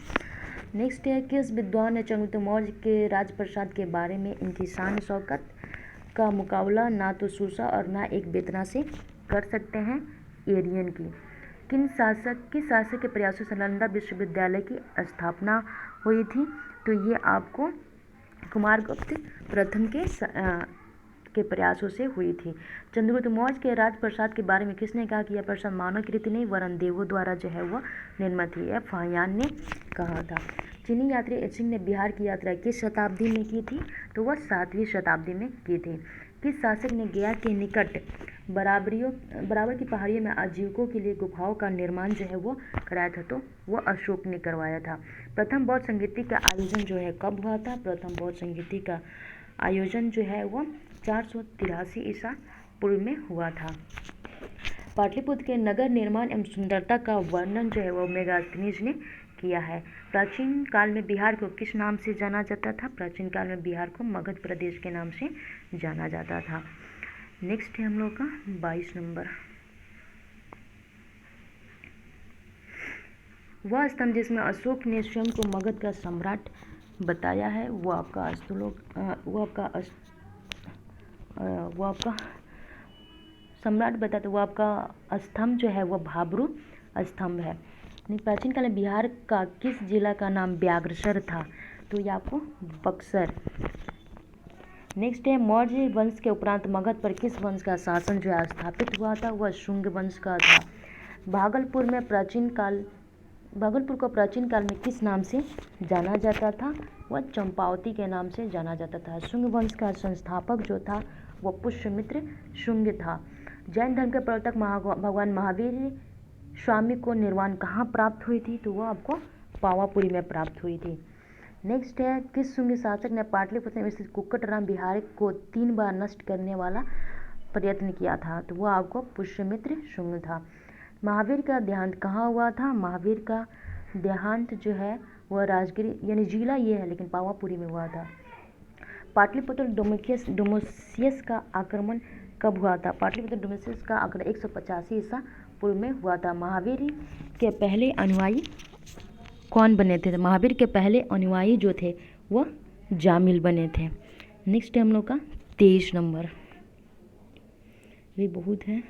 नेक्स्ट है, किस विद्वान ने चंद्रगुप्त मौर्य के राजप्रसाद के बारे में इनकी शान शौकत का मुकाबला ना तो सूसा और ना एक वेतना से कर सकते हैं? एरियन की। किस शासक के प्रयासों से नालंदा विश्वविद्यालय की स्थापना हुई थी? तो ये आपको कुमारगुप्त प्रथम के प्रयासों से हुई थी। चंद्रगुप्त मौर्य के राजप्रसाद के बारे में किसने कहा कि यह प्रसाद मानव कृति नहीं वरन देवों द्वारा जो है वह निर्मित है? यह फाहियान ने कहा था। चीनी यात्री एचिंग ने बिहार की यात्रा किस शताब्दी में की थी? तो वह 7वीं शताब्दी में की थी। किस शासक ने गया के निकट बराबर की पहाड़ियों में आजीविकों के लिए गुफाओं का निर्माण जो है वो कराया था? तो वो अशोक ने करवाया था। प्रथम बौद्ध संगीति का आयोजन जो है कब हुआ था? प्रथम बौद्ध संगीति का आयोजन जो है वो 483 ईसा पूर्व में हुआ था। पाटलिपुत्र के नगर निर्माण एवं सुंदरता का वर्णन जो है वो मेगास्थनीज ने किया है। प्राचीन काल में बिहार को किस नाम से जाना जाता था? प्राचीन काल में बिहार को मगध प्रदेश के नाम से जाना जाता था। नेक्स्ट है हम लोग का 22 नंबर। वह स्तंभ जिसमें अशोक ने स्वयं को मगध का सम्राट बताया है वो आपका सम्राट बताते वो आपका स्तंभ जो है वो भाब्रू स्तंभ है। प्राचीन काल में बिहार का किस जिला का नाम व्याघ्रसर था? तो ये आपको बक्सर। नेक्स्ट है मौर्य वंश के उपरांत मगध पर किस वंश का शासन जो है स्थापित हुआ था? वह शुंग वंश का था। भागलपुर को प्राचीन काल में किस नाम से जाना जाता था? वह चंपावती के नाम से जाना जाता था। शुंग वंश का संस्थापक जो था वह पुष्यमित्र शुंग था। जैन धर्म के प्रवर्तक भगवान महावीर स्वामी को निर्वाण कहाँ प्राप्त हुई थी? तो वह आपको पावापुरी में प्राप्त हुई थी। नेक्स्ट है किस शुंग शासक ने पाटलिपुत्र में स्थित कुक्कटराम विहार को 3 बार नष्ट करने वाला प्रयत्न किया था? तो वह आपको पुष्यमित्र शुंग था। महावीर का देहांत कहाँ हुआ था? महावीर का देहांत जो है वह राजगिरी यानी जिला ये है लेकिन पावापुरी में हुआ था। पाटलिपुत्र डोमिशियस का आक्रमण कब हुआ था? पाटलिपुत्र डोमिशियस का आक्रमण 185 ईसा पूर्व में हुआ था। महावीर के पहले अनुयायी कौन बने थे? महावीर के पहले अनुयायी जो थे वह जामिल बने थे। नेक्स्ट है हम लोग का 23 नंबर। ये बहुत है।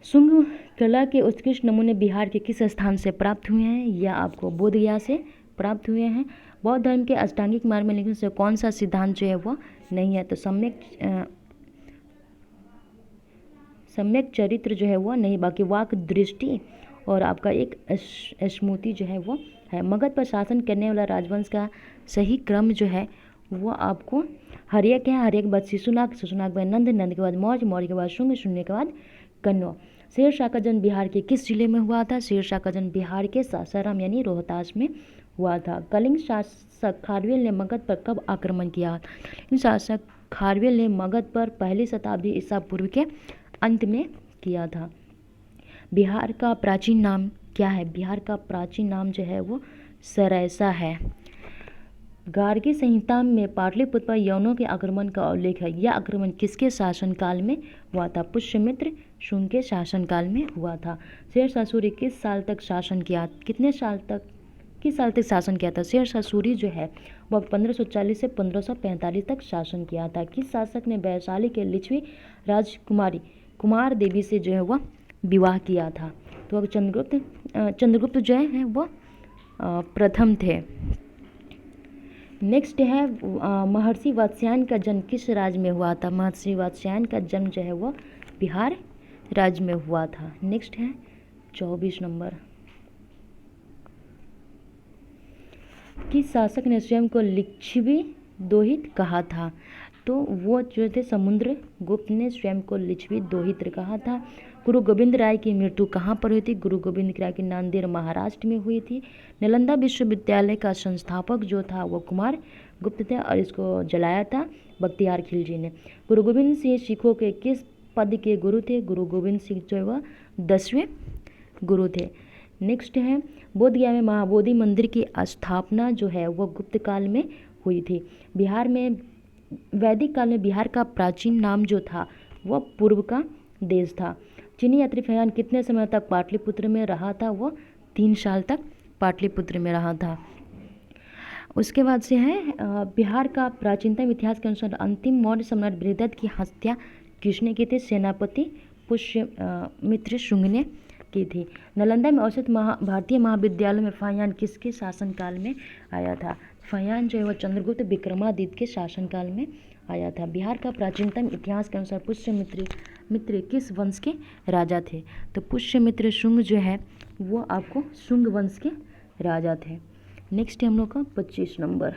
शुंग कला के उत्कृष्ट नमूने बिहार के किस स्थान से प्राप्त हुए हैं? या आपको बोधगया से प्राप्त हुए हैं। बौद्ध धर्म के अष्टांगिक मार्ग में लिखने से कौन सा सिद्धांत जो है वो नहीं है? तो सम्यक चरित्र जो है वो नहीं, बाकी वाक दृष्टि और आपका एक स्मृति जो है वो है। मगध पर शासन करने वाला राजवंश का सही क्रम जो है वो आपको हर्यक है। हर्यक के बाद शिशुनाग, शिशुनाग के बाद नंद, नंद के बाद मौर्य, मौर्य के बाद शुंग, शुंग के बाद कण्व। शेरशाह का जन्म बिहार के किस जिले में हुआ था? शेरशाह का जन्म बिहार के सासाराम यानी रोहतास में हुआ था। कलिंग शासक खारवेल ने मगध पर कब आक्रमण किया? शासक खारवेल ने मगध पर 1ली शताब्दी ईसा पूर्व के अंत में किया था। बिहार का प्राचीन नाम क्या है? बिहार का प्राचीन नाम जो है वो सरैसा है। गार्गी संहिता में पाटलिपुत्र पर यवनों के आक्रमण का उल्लेख है। यह आक्रमण किसके शासनकाल में हुआ था? पुष्यमित्र शुंग के शासनकाल में हुआ था। शेरशाह सूरी किस साल तक शासन किया? किस साल तक शासन किया था? शेरशाह सूरी जो है वह 1540 से 1545 तक शासन किया था। किस शासक ने वैशाली के लिच्छवी राजकुमारी कुमार देवी से जो है वह विवाह किया था? तो चंद्रगुप्त जो है वह प्रथम थे। नेक्स्ट है महर्षि वात्स्यायन का जन्म किस राज्य में हुआ था? महर्षि वात्स्यायन का जन्म जो है वह बिहार राज्य में हुआ था। नेक्स्ट है 24 नंबर। किस शासक ने स्वयं को लिच्छवी दोहित कहा था? तो वो जो थे समुद्रगुप्त ने स्वयं को लिच्छवी दोहित कहा था। गुरु गोविंद राय की मृत्यु कहाँ पर हुई थी? गुरु गोविंद राय की नांदेड़ महाराष्ट्र में हुई थी। नालंदा विश्वविद्यालय का संस्थापक जो था वो कुमार गुप्त थे और इसको जलाया था बख्तियार खिलजी ने। गुरु गोविंद सिंह सिखों के किस पद के गुरु थे? गुरु गोविंद सिंह जो है वह 10वें गुरु थे। नेक्स्ट है बोधगया में महाबोधि मंदिर की स्थापना जो है वह गुप्त काल में हुई थी। बिहार में वैदिक काल में बिहार का प्राचीन नाम जो था वह पूर्व का देश था। चीनी यात्री फयान कितने समय तक पाटलिपुत्र में रहा था? वह 3 साल तक पाटलिपुत्र में रहा था। उसके बाद से है बिहार का प्राचीनतम इतिहास के अनुसार अंतिम मौर्य सम्राट बृहदत्त की हत्या किसने की थी? सेनापति पुष्यमित्र शुंग ने की थी। नालंदा में औसत भारतीय महाविद्यालय में फयान किसके शासनकाल में आया था? फयान जो है वह चंद्रगुप्त विक्रमादित्य के शासनकाल में आया था। बिहार का प्राचीनतम इतिहास के अनुसार पुष्यमित्र किस वंश के राजा थे? तो पुष्यमित्र शुंग जो है वो आपको शुंग वंश के राजा थे। नेक्स्ट है हम लोग का 25 नंबर।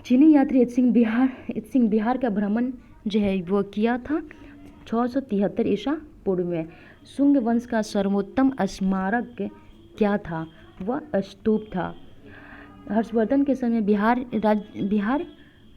चीनी यात्री इत सिंह बिहार का भ्रमण जो है वो किया था 673 ईसा पूर्व में। शुंग वंश का सर्वोत्तम स्मारक क्या था? वह स्तूप था। हर्षवर्धन के समय बिहार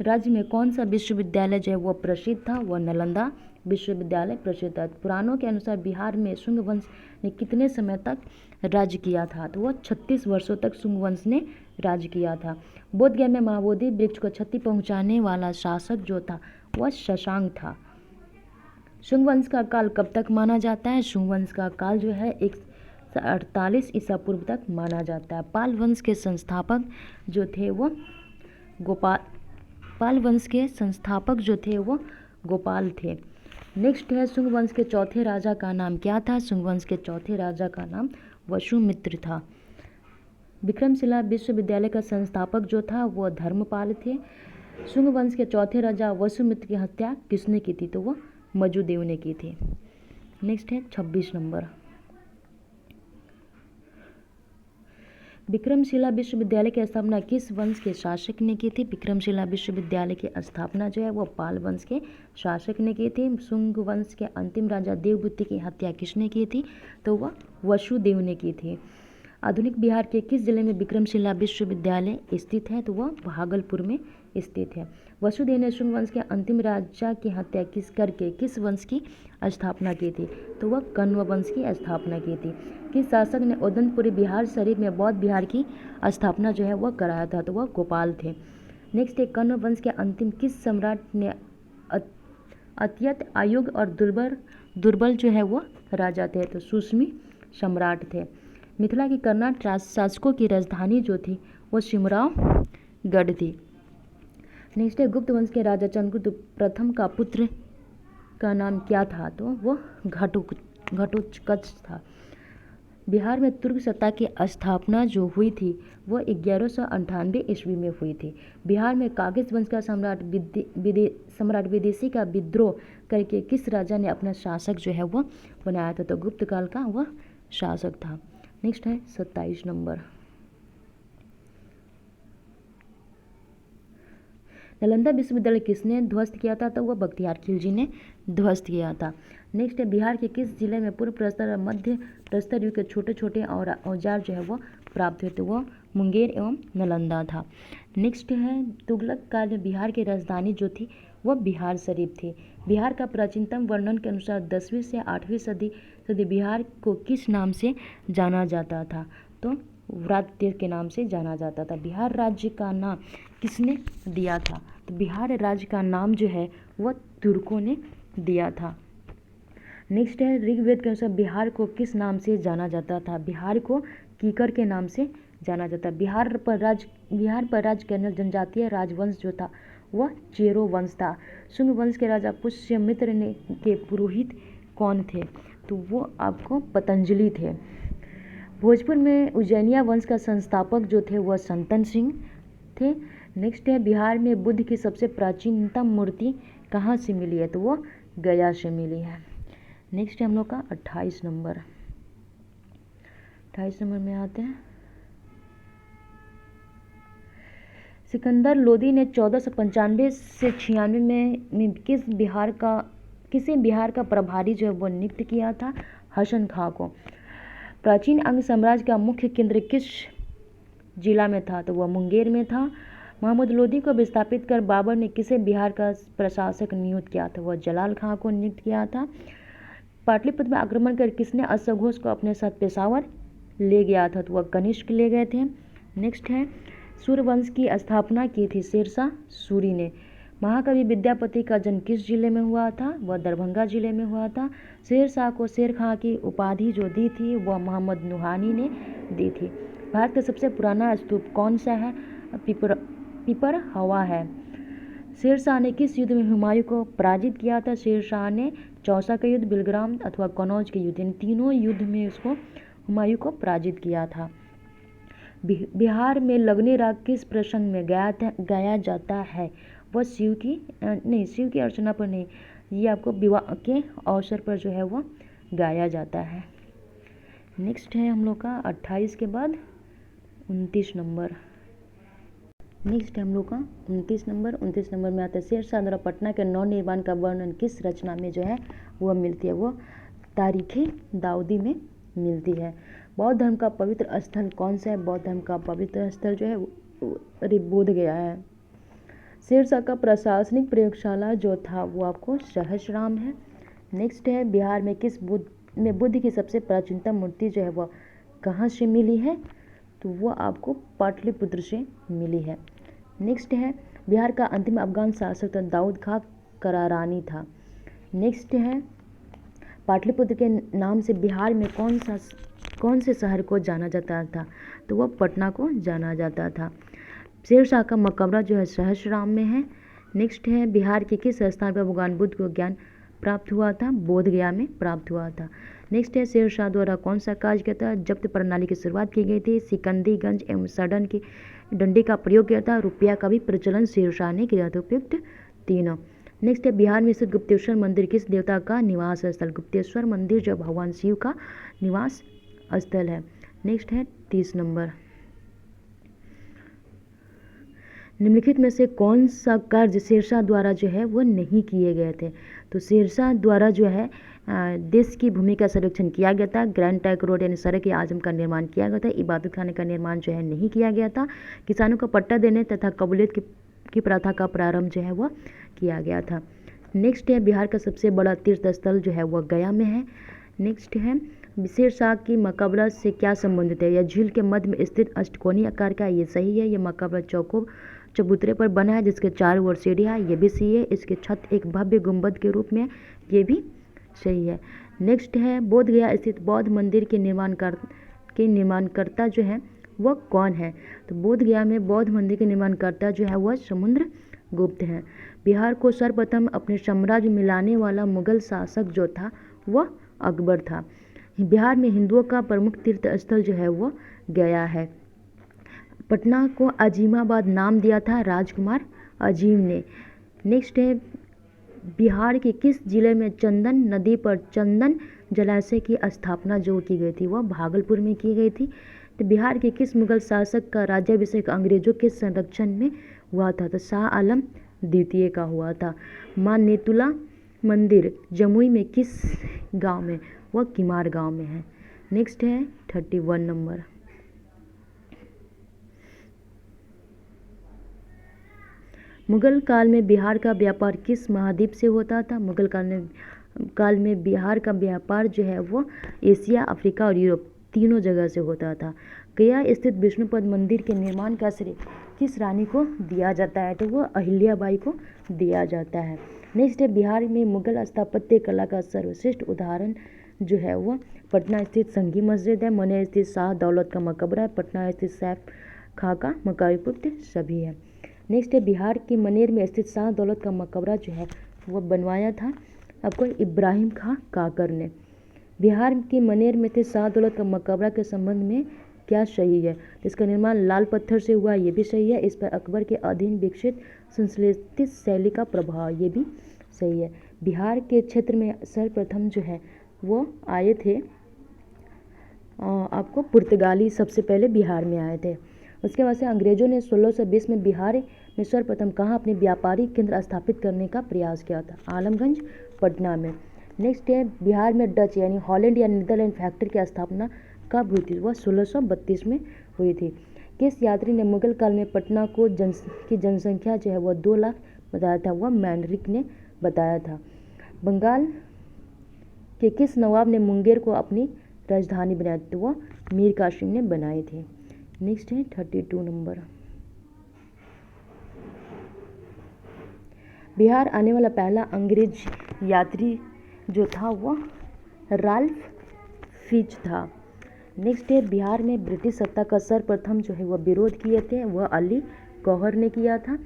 राज्य में कौन सा विश्वविद्यालय जो है वो प्रसिद्ध था? वह नालंदा विश्वविद्यालय प्रसिद्ध था। पुराणों के अनुसार बिहार में शुंग वंश ने कितने समय तक राज्य किया था? तो वह 36 वर्षों तक शुंग वंश ने राज्य किया था। बोध गया में महाबोधि वृक्ष को क्षति पहुंचाने वाला शासक जो था वह शशांक था। शुंग वंश का काल कब तक माना जाता है? शुंग वंश का काल जो है 148 ईसा पूर्व तक माना जाता है। पाल वंश के संस्थापक जो थे वो गोपाल थे। नेक्स्ट है शुंग वंश के चौथे राजा का नाम क्या था? शुंग वंश के चौथे राजा का नाम वसुमित्र था। विक्रमशिला विश्वविद्यालय का संस्थापक जो था वह धर्मपाल थे। शुंग वंश के चौथे राजा वसुमित्र की हत्या किसने की थी? तो वह मजुदेव ने की थी। नेक्स्ट है 26 नंबर। विक्रमशिला विश्वविद्यालय की स्थापना किस वंश के शासक ने की थी? विक्रमशिला विश्वविद्यालय की स्थापना जो है वो पाल वंश के शासक ने की थी। शुंग वंश के अंतिम राजा देवबुद्धि की हत्या किसने की थी? तो वह वसुदेव ने की थी। आधुनिक बिहार के किस जिले में विक्रमशिला विश्वविद्यालय स्थित है? तो वह भागलपुर में स्थित है। वसुदेव ने शुंग वंश के अंतिम राजा की हत्या किस वंश की स्थापना की थी? तो वह कण्व वंश की स्थापना की थी। किस शासक ने उदयपुरी बिहार शरीफ में बौद्ध बिहार की स्थापना जो है वह कराया था? तो वह गोपाल थे। नेक्स्ट है कण्व वंश के अंतिम किस सम्राट ने अत्यंत अयोग्य और दुर्बल जो है वो राजा थे? तो सुश्मी सम्राट थे। मिथिला की कर्नाट शासकों की राजधानी जो थी वो सिमरावगढ़ थी। नेक्स्ट है गुप्त वंश के राजा चंद्रगुप्त प्रथम का पुत्र का नाम क्या था? तो वो घटोत्कच था। बिहार में तुर्क सत्ता की स्थापना जो हुई थी वो 1198 ईस्वी में हुई थी। बिहार में कागिज वंश का सम्राट विदेशी का विद्रोह करके किस राजा ने अपना शासक जो है वो बनाया था? तो गुप्त काल का वह शासक था। नेक्स्ट है 27 नंबर। नालंदा विश्वविद्यालय किसने ध्वस्त किया था? तो वह बख्तियार खिलजी ने ध्वस्त किया था। नेक्स्ट है बिहार के किस जिले में पूर्व प्रस्तर और मध्य प्रस्तर युग के छोटे छोटे औजार जो है वो प्राप्त हुए थे? वह मुंगेर एवं नालंदा था। नेक्स्ट है तुगलक काल में बिहार की राजधानी जो थी वह बिहार शरीफ थी। बिहार का प्राचीनतम वर्णन के अनुसार 10वीं से 8वीं सदी बिहार को किस नाम से जाना जाता था? तो व्रात्य के नाम से जाना जाता था। बिहार राज्य का नाम किसने दिया था? तो बिहार राज्य का नाम जो है वह तुर्कों ने दिया था। नेक्स्ट है ऋग्वेद के अनुसार बिहार को किस नाम से जाना जाता था? बिहार को कीकर के नाम से जाना जाता। बिहार पर राज करने जनजातीय राजवंश जो था वह चेरो वंश था। शुंग वंश के राजा पुष्यमित्र के पुरोहित कौन थे? तो वो आपको पतंजलि थे। भोजपुर में उज्जैनिया वंश का संस्थापक जो थे वह संतन सिंह थे। नेक्स्ट है बिहार में बुद्ध की सबसे प्राचीनतम मूर्ति कहाँ से मिली है? तो वो गया से मिली है। नेक्स्ट है हम लोग का 28 नंबर। 28 नंबर में आते हैं सिकंदर लोदी ने 1495 से 96 में किसे बिहार का प्रभारी जो है वो नियुक्त किया था? हसन खां को। प्राचीन अंग साम्राज्य का मुख्य केंद्र किस जिला में था? तो वह मुंगेर में था। महमूद लोदी को विस्थापित कर बाबर ने किसे बिहार का प्रशासक नियुक्त किया था? वह जलाल खां को नियुक्त किया था। पाटलिपुत्र में आक्रमण कर किसने अश्वघोष को अपने साथ पेशावर ले गया था? तो वह कनिष्क ले गए थे। नेक्स्ट है सूर्यवंश की स्थापना की थी शेरशाह सूरी ने। महाकवि विद्यापति का जन्म किस जिले में हुआ था? वह दरभंगा जिले में हुआ था। शेरशाह को शेर खां की उपाधि जो दी थी वह मोहम्मद नुहानी ने दी थी। भारत का सबसे पुराना स्तूप कौन सा है? पिपर हवा है। शेरशाह ने किस युद्ध में हुमायूं को पराजित किया था? शेरशाह ने चौसा का युद्ध, बिलग्राम अथवा कनौज के युद्ध, इन तीनों युद्ध में उसको हुमायूं को पराजित किया था। बिहार में लगने राग किस प्रसंग में गाया जाता है? वह शिव की अर्चना पर नहीं, ये आपको विवाह के अवसर पर जो है वो गाया जाता है। नेक्स्ट है हम लोग का 28 के बाद 29 नंबर। नेक्स्ट है हम लोग का 29 नंबर में आता है शेरशाह द्वारा पटना के नव निर्माण का वर्णन किस रचना में जो है वह मिलती है, वो तारीख़े दाऊदी में मिलती है। बौद्ध धर्म का पवित्र स्थल कौन सा है? बौद्ध धर्म का पवित्र स्थल जो है बोध गया है। शेरशाह का प्रशासनिक प्रयोगशाला जो था वो आपको सहस्राम है। नेक्स्ट है बिहार में बुद्ध की सबसे प्राचीनतम मूर्ति जो है वह कहाँ से मिली है? तो वो आपको पाटलिपुत्र से मिली है। नेक्स्ट है बिहार का अंतिम अफगान शासक दाऊद खां करारानी था। नेक्स्ट है पाटलिपुत्र के नाम से बिहार में कौन से शहर को जाना जाता था? तो वह पटना को जाना जाता था। शेरशाह का मकबरा जो है सहस्राम में है। नेक्स्ट है बिहार के किस स्थान पर भगवान बुद्ध को ज्ञान प्राप्त हुआ था? बोध गया में प्राप्त हुआ था। नेक्स्ट है शेरशाह द्वारा कौन सा कार्य किया था? जब्त प्रणाली की शुरुआत की गई थी। सिकंदीगंज एवं सडन की डंडे का प्रयोग किया था। रुपया का भी प्रचलन शेरशाह ने किया था। उपयुक्त तीनों। नेक्स्ट है बिहार में स्थित गुप्तेश्वर मंदिर किस देवता का निवास स्थल? गुप्तेश्वर मंदिर जो भगवान शिव का निवास स्थल है। नेक्स्ट है 30 नंबर। निम्नलिखित में से कौन सा कार्य शेरशाह द्वारा जो है वो नहीं किए गए थे? तो शेरशाह द्वारा जो है देश की भूमि का संरक्षण किया गया था। ग्रैंड ट्रंक रोड यानी सड़क आजम का निर्माण किया गया था। इबादत खाने का निर्माण जो है नहीं किया गया था। किसानों को पट्टा देने तथा कबूलियत की प्रथा का प्रारंभ जो है वह किया गया था। नेक्स्ट है बिहार का सबसे बड़ा तीर्थ स्थल जो है वह गया में है। नेक्स्ट है शेरशाह की मकबरा से क्या संबंधित है? यह झील के मध्य में स्थित अष्टकोणीय आकार का, ये सही है। यह मकबरा चबूतरे पर बना है जिसके चारों ओर सीढ़ियाँ, ये भी सही है। इसकी छत एक भव्य गुंबद के रूप में, ये भी सही है। नेक्स्ट है बोध गया स्थित बौद्ध मंदिर के निर्माणकर्ता जो है वह कौन है? तो बोध गया में बौद्ध मंदिर के निर्माणकर्ता जो है वह समुद्रगुप्त हैं। बिहार को सर्वप्रथम अपने साम्राज्य में लाने वाला मुगल शासक जो था वह अकबर था। बिहार में हिंदुओं का प्रमुख तीर्थ स्थल जो है वह गया है। पटना को अजीमाबाद नाम दिया था राजकुमार अजीम ने। नेक्स्ट है बिहार के किस जिले में चंदन नदी पर चंदन जलाशय की स्थापना जो की गई थी वह भागलपुर में की गई थी। तो बिहार के किस मुगल शासक का राज्याभिषेक अंग्रेजों के संरक्षण में हुआ था? तो शाह आलम द्वितीय का हुआ था। माँ नेतुला मंदिर जमुई में किस गांव में? वह किमार गांव में है। नेक्स्ट है 31 नंबर। मुगल काल में बिहार का व्यापार किस महाद्वीप से होता था? मुगल काल में बिहार का व्यापार जो है वो एशिया, अफ्रीका और यूरोप तीनों जगह से होता था। गया स्थित विष्णुपद मंदिर के निर्माण का श्रेय किस रानी को दिया जाता है? तो वो अहिल्याबाई को दिया जाता है। नेक्स्ट है बिहार में मुगल स्थापत्य कला का सर्वश्रेष्ठ उदाहरण जो है वो पटना स्थित संगी मस्जिद है। मने स्थित शाह दौलत का मकबरा है। पटना स्थित सैफ खां का मकाई सभी है। नेक्स्ट है बिहार के मनेर में स्थित शाह दौलत का मकबरा जो है वह बनवाया था आपको इब्राहिम खां काकर ने। बिहार के मनेर में स्थित शाह दौलत का मकबरा के संबंध में क्या सही है? इसका निर्माण लाल पत्थर से हुआ, ये भी सही है। इस पर अकबर के अधीन विकसित संश्लेषित शैली का प्रभाव, ये भी सही है। बिहार के क्षेत्र में सर्वप्रथम जो है वो आए थे आपको पुर्तगाली, सबसे पहले बिहार में आए थे। उसके बाद से अंग्रेजों ने 1620 में बिहार में सर्वप्रथम कहाँ अपने व्यापारिक केंद्र स्थापित करने का प्रयास किया था? आलमगंज, पटना में। नेक्स्ट है बिहार में डच यानी हॉलैंड या नीदरलैंड फैक्ट्री की स्थापना कब हुई थी? वह 1632 में हुई थी। किस यात्री ने मुगल काल में पटना को की जनसंख्या जो है वह 2 लाख बताया था? वह मैंड्रिक ने बताया था। बंगाल के किस नवाब ने मुंगेर को अपनी राजधानी बनाई? तो वह मीर कासिम ने बनाई थी। नेक्स्ट है 32 नंबर। बिहार आने वाला पहला अंग्रेज यात्री जो था वह राल्फ फिच था। नेक्स्ट है बिहार में ब्रिटिश सत्ता का सर्वप्रथम जो है वह विरोध किए थे, वह अली गौहर ने किया था।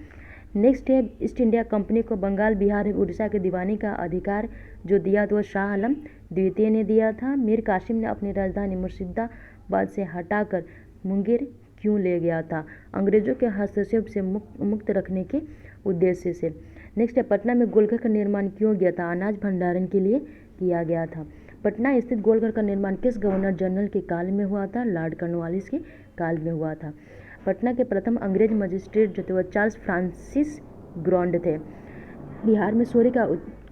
नेक्स्ट है ईस्ट इंडिया कंपनी को बंगाल, बिहार और उड़ीसा के दीवानी का अधिकार जो दिया तो वह शाह आलम द्वितीय ने दिया था। मीर कासिम ने अपनी राजधानी मुर्शिदाबाद से हटाकर मुंगेर क्यों ले गया था? अंग्रेजों के हस्तक्षेप से मुक्त रखने के उद्देश्य से। नेक्स्ट है पटना में गोलघर का निर्माण क्यों किया था? अनाज भंडारण के लिए किया गया था। पटना स्थित गोलघर का निर्माण किस गवर्नर जनरल के काल में हुआ था? लॉर्ड कॉर्नवालिस के काल में हुआ था। पटना के प्रथम अंग्रेज मजिस्ट्रेट जो थे वो चार्ल्स फ्रांसिस ग्रांड थे। बिहार में सोने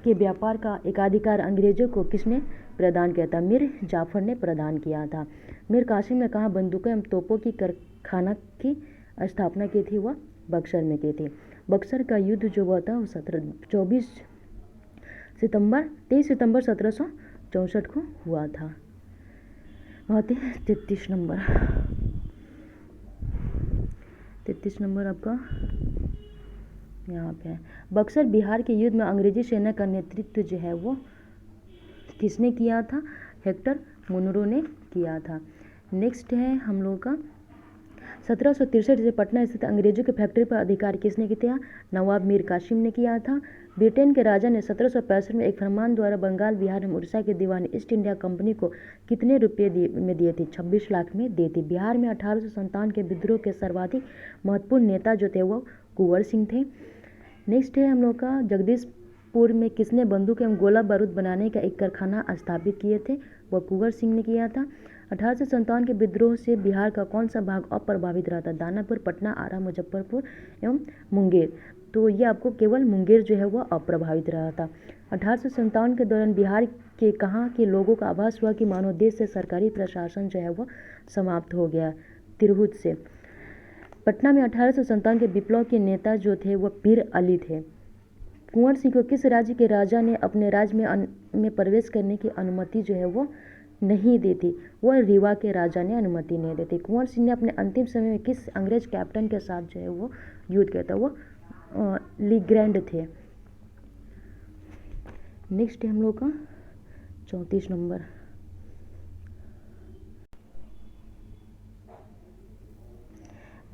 के व्यापार का एकाधिकार अंग्रेजों को किसने प्रदान किया था? मीर जाफर ने प्रदान किया था। मीर कासिम ने कहा बंदूकों एवं तोपों की कारखाना की स्थापना की थी? वह बक्सर में की थी। बक्सर का युद्ध जो हुआ था वो 23 सितंबर 1764 को हुआ था। बहुत ही 33 नंबर आपका यहाँ पे है। बक्सर बिहार के युद्ध में अंग्रेजी सेना का नेतृत्व जो है वो किसने किया था? हेक्टर मुनरो ने किया था। नेक्स्ट है हम लोग का 1763 से पटना स्थित अंग्रेजों की फैक्ट्री पर अधिकार किसने किया? नवाब मीर कासिम ने किया था। ब्रिटेन के राजा ने 1765 में एक फरमान द्वारा बंगाल, बिहार एवं उड़ीसा के दीवानी ईस्ट इंडिया कंपनी को कितने रुपये में दिए थे? 26 लाख में दी थी। बिहार में 1857 के विद्रोह के सर्वाधिक महत्वपूर्ण नेता जो थे वो कुंवर सिंह थे। नेक्स्ट है हम लोग का जगदीशपुर में किसने बंदूक एवं गोला बारूद बनाने का एक कारखाना स्थापित किए थे? वह कुंवर सिंह ने किया था। 1857 के विद्रोह से बिहार का कौन सा भाग अप्रभावित रहा था? दानापुर, पटना, आरा, मुजफ्फरपुर एवं मुंगेर। तो ये आपको केवल मुंगेर जो है वह अप्रभावित रहा था। 1857 के दौरान बिहार के कहाँ के लोगों का आभास हुआ कि मानो देश से सरकारी प्रशासन जो है वह समाप्त हो गया? तिरहुत से। पटना में 1857 के विप्लव के नेता जो थे वह पीर अली थे। कुंवर सिंह को किस राज्य के राजा ने अपने राज्य में प्रवेश करने की अनुमति जो है वो नहीं दी थी? वह रीवा के राजा ने अनुमति नहीं दी थी। कुंवर सिंह ने अपने अंतिम समय में किस अंग्रेज कैप्टन के साथ जो है वो युद्ध किया था? वो लीग्रैंड थे। नेक्स्ट है हम लोग का 34 नंबर।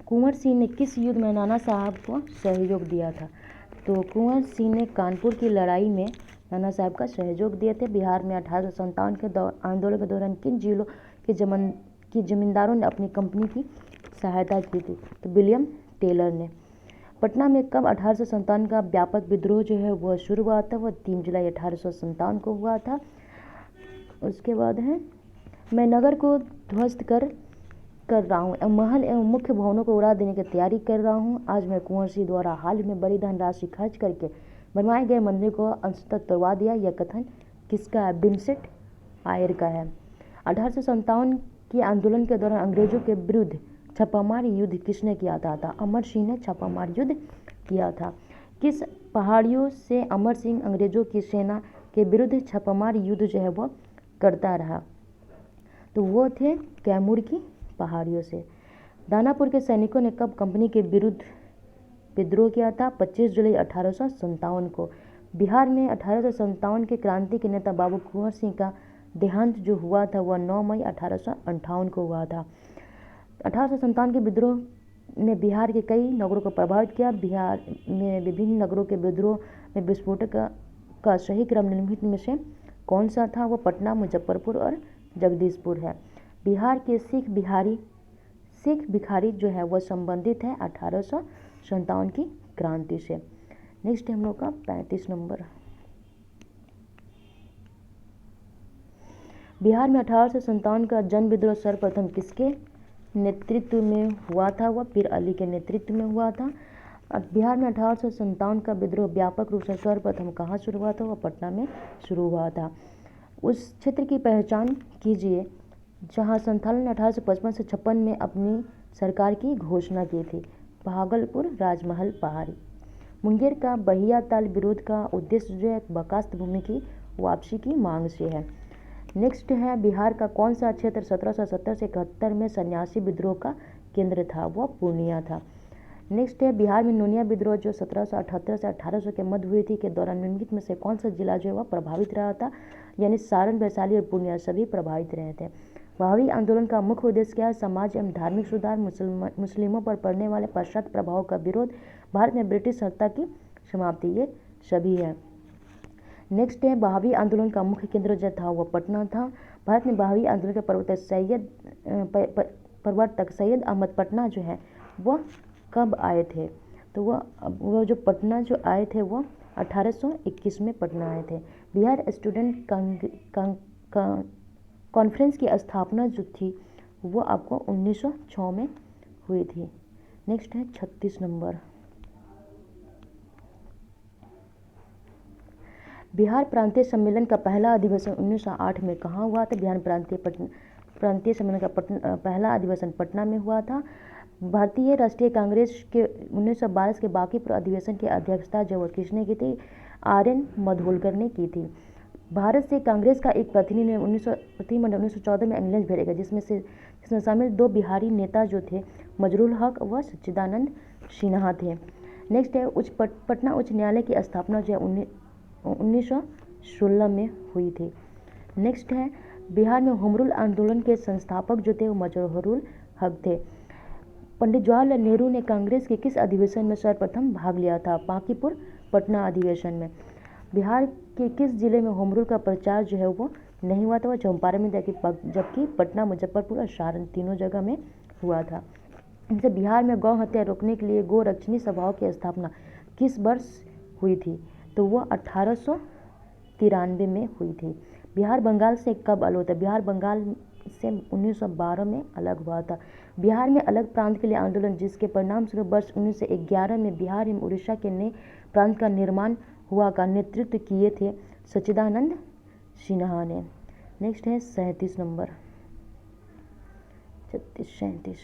कुंवर सिंह ने किस युद्ध में नाना साहब को सहयोग दिया था? तो कुंवर सिंह ने कानपुर की लड़ाई में नाना साहब का सहयोग दिए थे। बिहार में 1857 के आंदोलन के दौरान किन जिलों के जमींदारों ने अपनी कंपनी की सहायता की थी? तो विलियम टेलर ने। पटना में कब 1857 का व्यापक विद्रोह जो है वह शुरू हुआ था? वह 3 जुलाई 1857 को हुआ था। उसके बाद है मैं नगर को ध्वस्त कर रहा हूँ एवं महल एवं मुख्य भवनों को उड़ा देने की तैयारी कर रहा हूँ। आज मैं कुंवर सिंह द्वारा हाल में बड़ी धनराशि खर्च करके बनवाए गए मंदिर को अंशतः तोड़वा दिया। यह कथन किसका है? विंसेंट आयर का है। 1857 के आंदोलन के दौरान अंग्रेजों के विरुद्ध छापामार युद्ध किसने किया था? अमर सिंह ने छापामार युद्ध किया था। किस पहाड़ियों से अमर सिंह अंग्रेजों की सेना के विरुद्ध छापामार युद्ध जो है वो करता रहा? तो वो थे कैमूर की पहाड़ियों से। दानापुर के सैनिकों ने कब कंपनी के विरुद्ध विद्रोह किया था? 25 जुलाई 1857 को। बिहार में 1857 के क्रांति के नेता बाबू कुंवर सिंह का देहांत जो हुआ था वह 9 मई 1858 को हुआ था। 1857 के विद्रोह ने बिहार के कई नगरों को प्रभावित किया। बिहार में विभिन्न नगरों के विद्रोह में विस्फोटक का सही क्रम निम्नलिखित में से कौन सा था? वह पटना, मुजफ्फरपुर और जगदीशपुर है। बिहार के सिख भिखारी जो है वह संबंधित है 1857 की क्रांति से। नेक्स्ट हम लोग का 35 नंबर। बिहार में 1857 का जन विद्रोह सर्वप्रथम किसके नेतृत्व में हुआ था? वह पीर अली के नेतृत्व में हुआ था। बिहार में 1857 का विद्रोह व्यापक रूप से सर्वप्रथम कहाँ शुरू हुआ था? वह पटना में शुरू हुआ था। उस क्षेत्र की पहचान कीजिए जहाँ संथालों ने 1855 से 56 में अपनी सरकार की घोषणा की थी। भागलपुर, राजमहल पहाड़ी। मुंगेर का बहिया ताल विरोध का उद्देश्य जो है बर्खास्त भूमि की वापसी की मांग से है। नेक्स्ट है बिहार का कौन सा क्षेत्र 1770 से 71 में सन्यासी विद्रोह का केंद्र था? वह पूर्णिया था। नेक्स्ट है बिहार में नोनिया विद्रोह जो 1778 से 1800 के मध्य हुई थी के दौरान निम्नलिखित में से कौन सा जिला जो है वह प्रभावित रहा था? यानी सारण, वैशाली और पूर्णिया सभी प्रभावित रहे थे। भावी आंदोलन का मुख्य उद्देश्य क्या है? समाज एवं धार्मिक सुधार, मुस्लिमों पर पड़ने वाले पाश्चात्य प्रभाव का विरोध, भारत में ब्रिटिश सत्ता की समाप्ति, ये सभी है। नेक्स्ट है बहावी आंदोलन का मुख्य केंद्र जो था वह पटना था। भारत में बहावी आंदोलन के प्रवर्तक सैयद अहमद पटना जो है वह कब आए थे? तो वह जो पटना जो आए थे वह 1821 में पटना आए थे। बिहार स्टूडेंट कॉन्फ्रेंस की स्थापना जो थी वो आपको 1906 में हुई थी। नेक्स्ट है 36 नंबर। बिहार प्रांतीय सम्मेलन का पहला अधिवेशन 1908 में कहाँ हुआ था? बिहार प्रांतीय सम्मेलन का पहला अधिवेशन पटना में हुआ था। भारतीय राष्ट्रीय कांग्रेस के 1922 के बांकीपुर अधिवेशन की अध्यक्षता जो किसने की थी? RN मधोलकर ने की थी। भारत से कांग्रेस का एक प्रतिनिधिमंडल 1914 में इंग्लैंड भेजेगा, जिसमें शामिल 2 बिहारी नेता जो थे मजरूल हक व सच्चिदानंद सिन्हा थे। नेक्स्ट है पटना उच्च न्यायालय की स्थापना जो है 1916 में हुई थी। नेक्स्ट है बिहार में होम रूल आंदोलन के संस्थापक जो थे वो मजरूल हक थे। पंडित जवाहरलाल नेहरू ने कांग्रेस के किस अधिवेशन में सर्वप्रथम भाग लिया था? बांकीपुर पटना अधिवेशन में। बिहार के किस जिले में होम रूल का प्रचार जो है वो नहीं हुआ था? वह चंपारण में, जबकि पटना, मुजफ्फरपुर और सारण तीनों जगह में हुआ था। जैसे बिहार में गौ हत्या रोकने के लिए गो रक्षणी सभाओं की स्थापना किस वर्ष हुई थी? तो वो 1893 में हुई थी। बिहार बंगाल से कब अलग होता है? बिहार बंगाल से 1912 में अलग हुआ था। बिहार में अलग प्रांत के लिए आंदोलन, जिसके परिणाम स्वरूप वर्ष 1911 में बिहार एवं उड़ीसा के नए प्रांत का निर्माण हुआ, का नेतृत्व किए थे सच्चिदानंद सिन्हा ने। नेक्स्ट है 37 नंबर। 37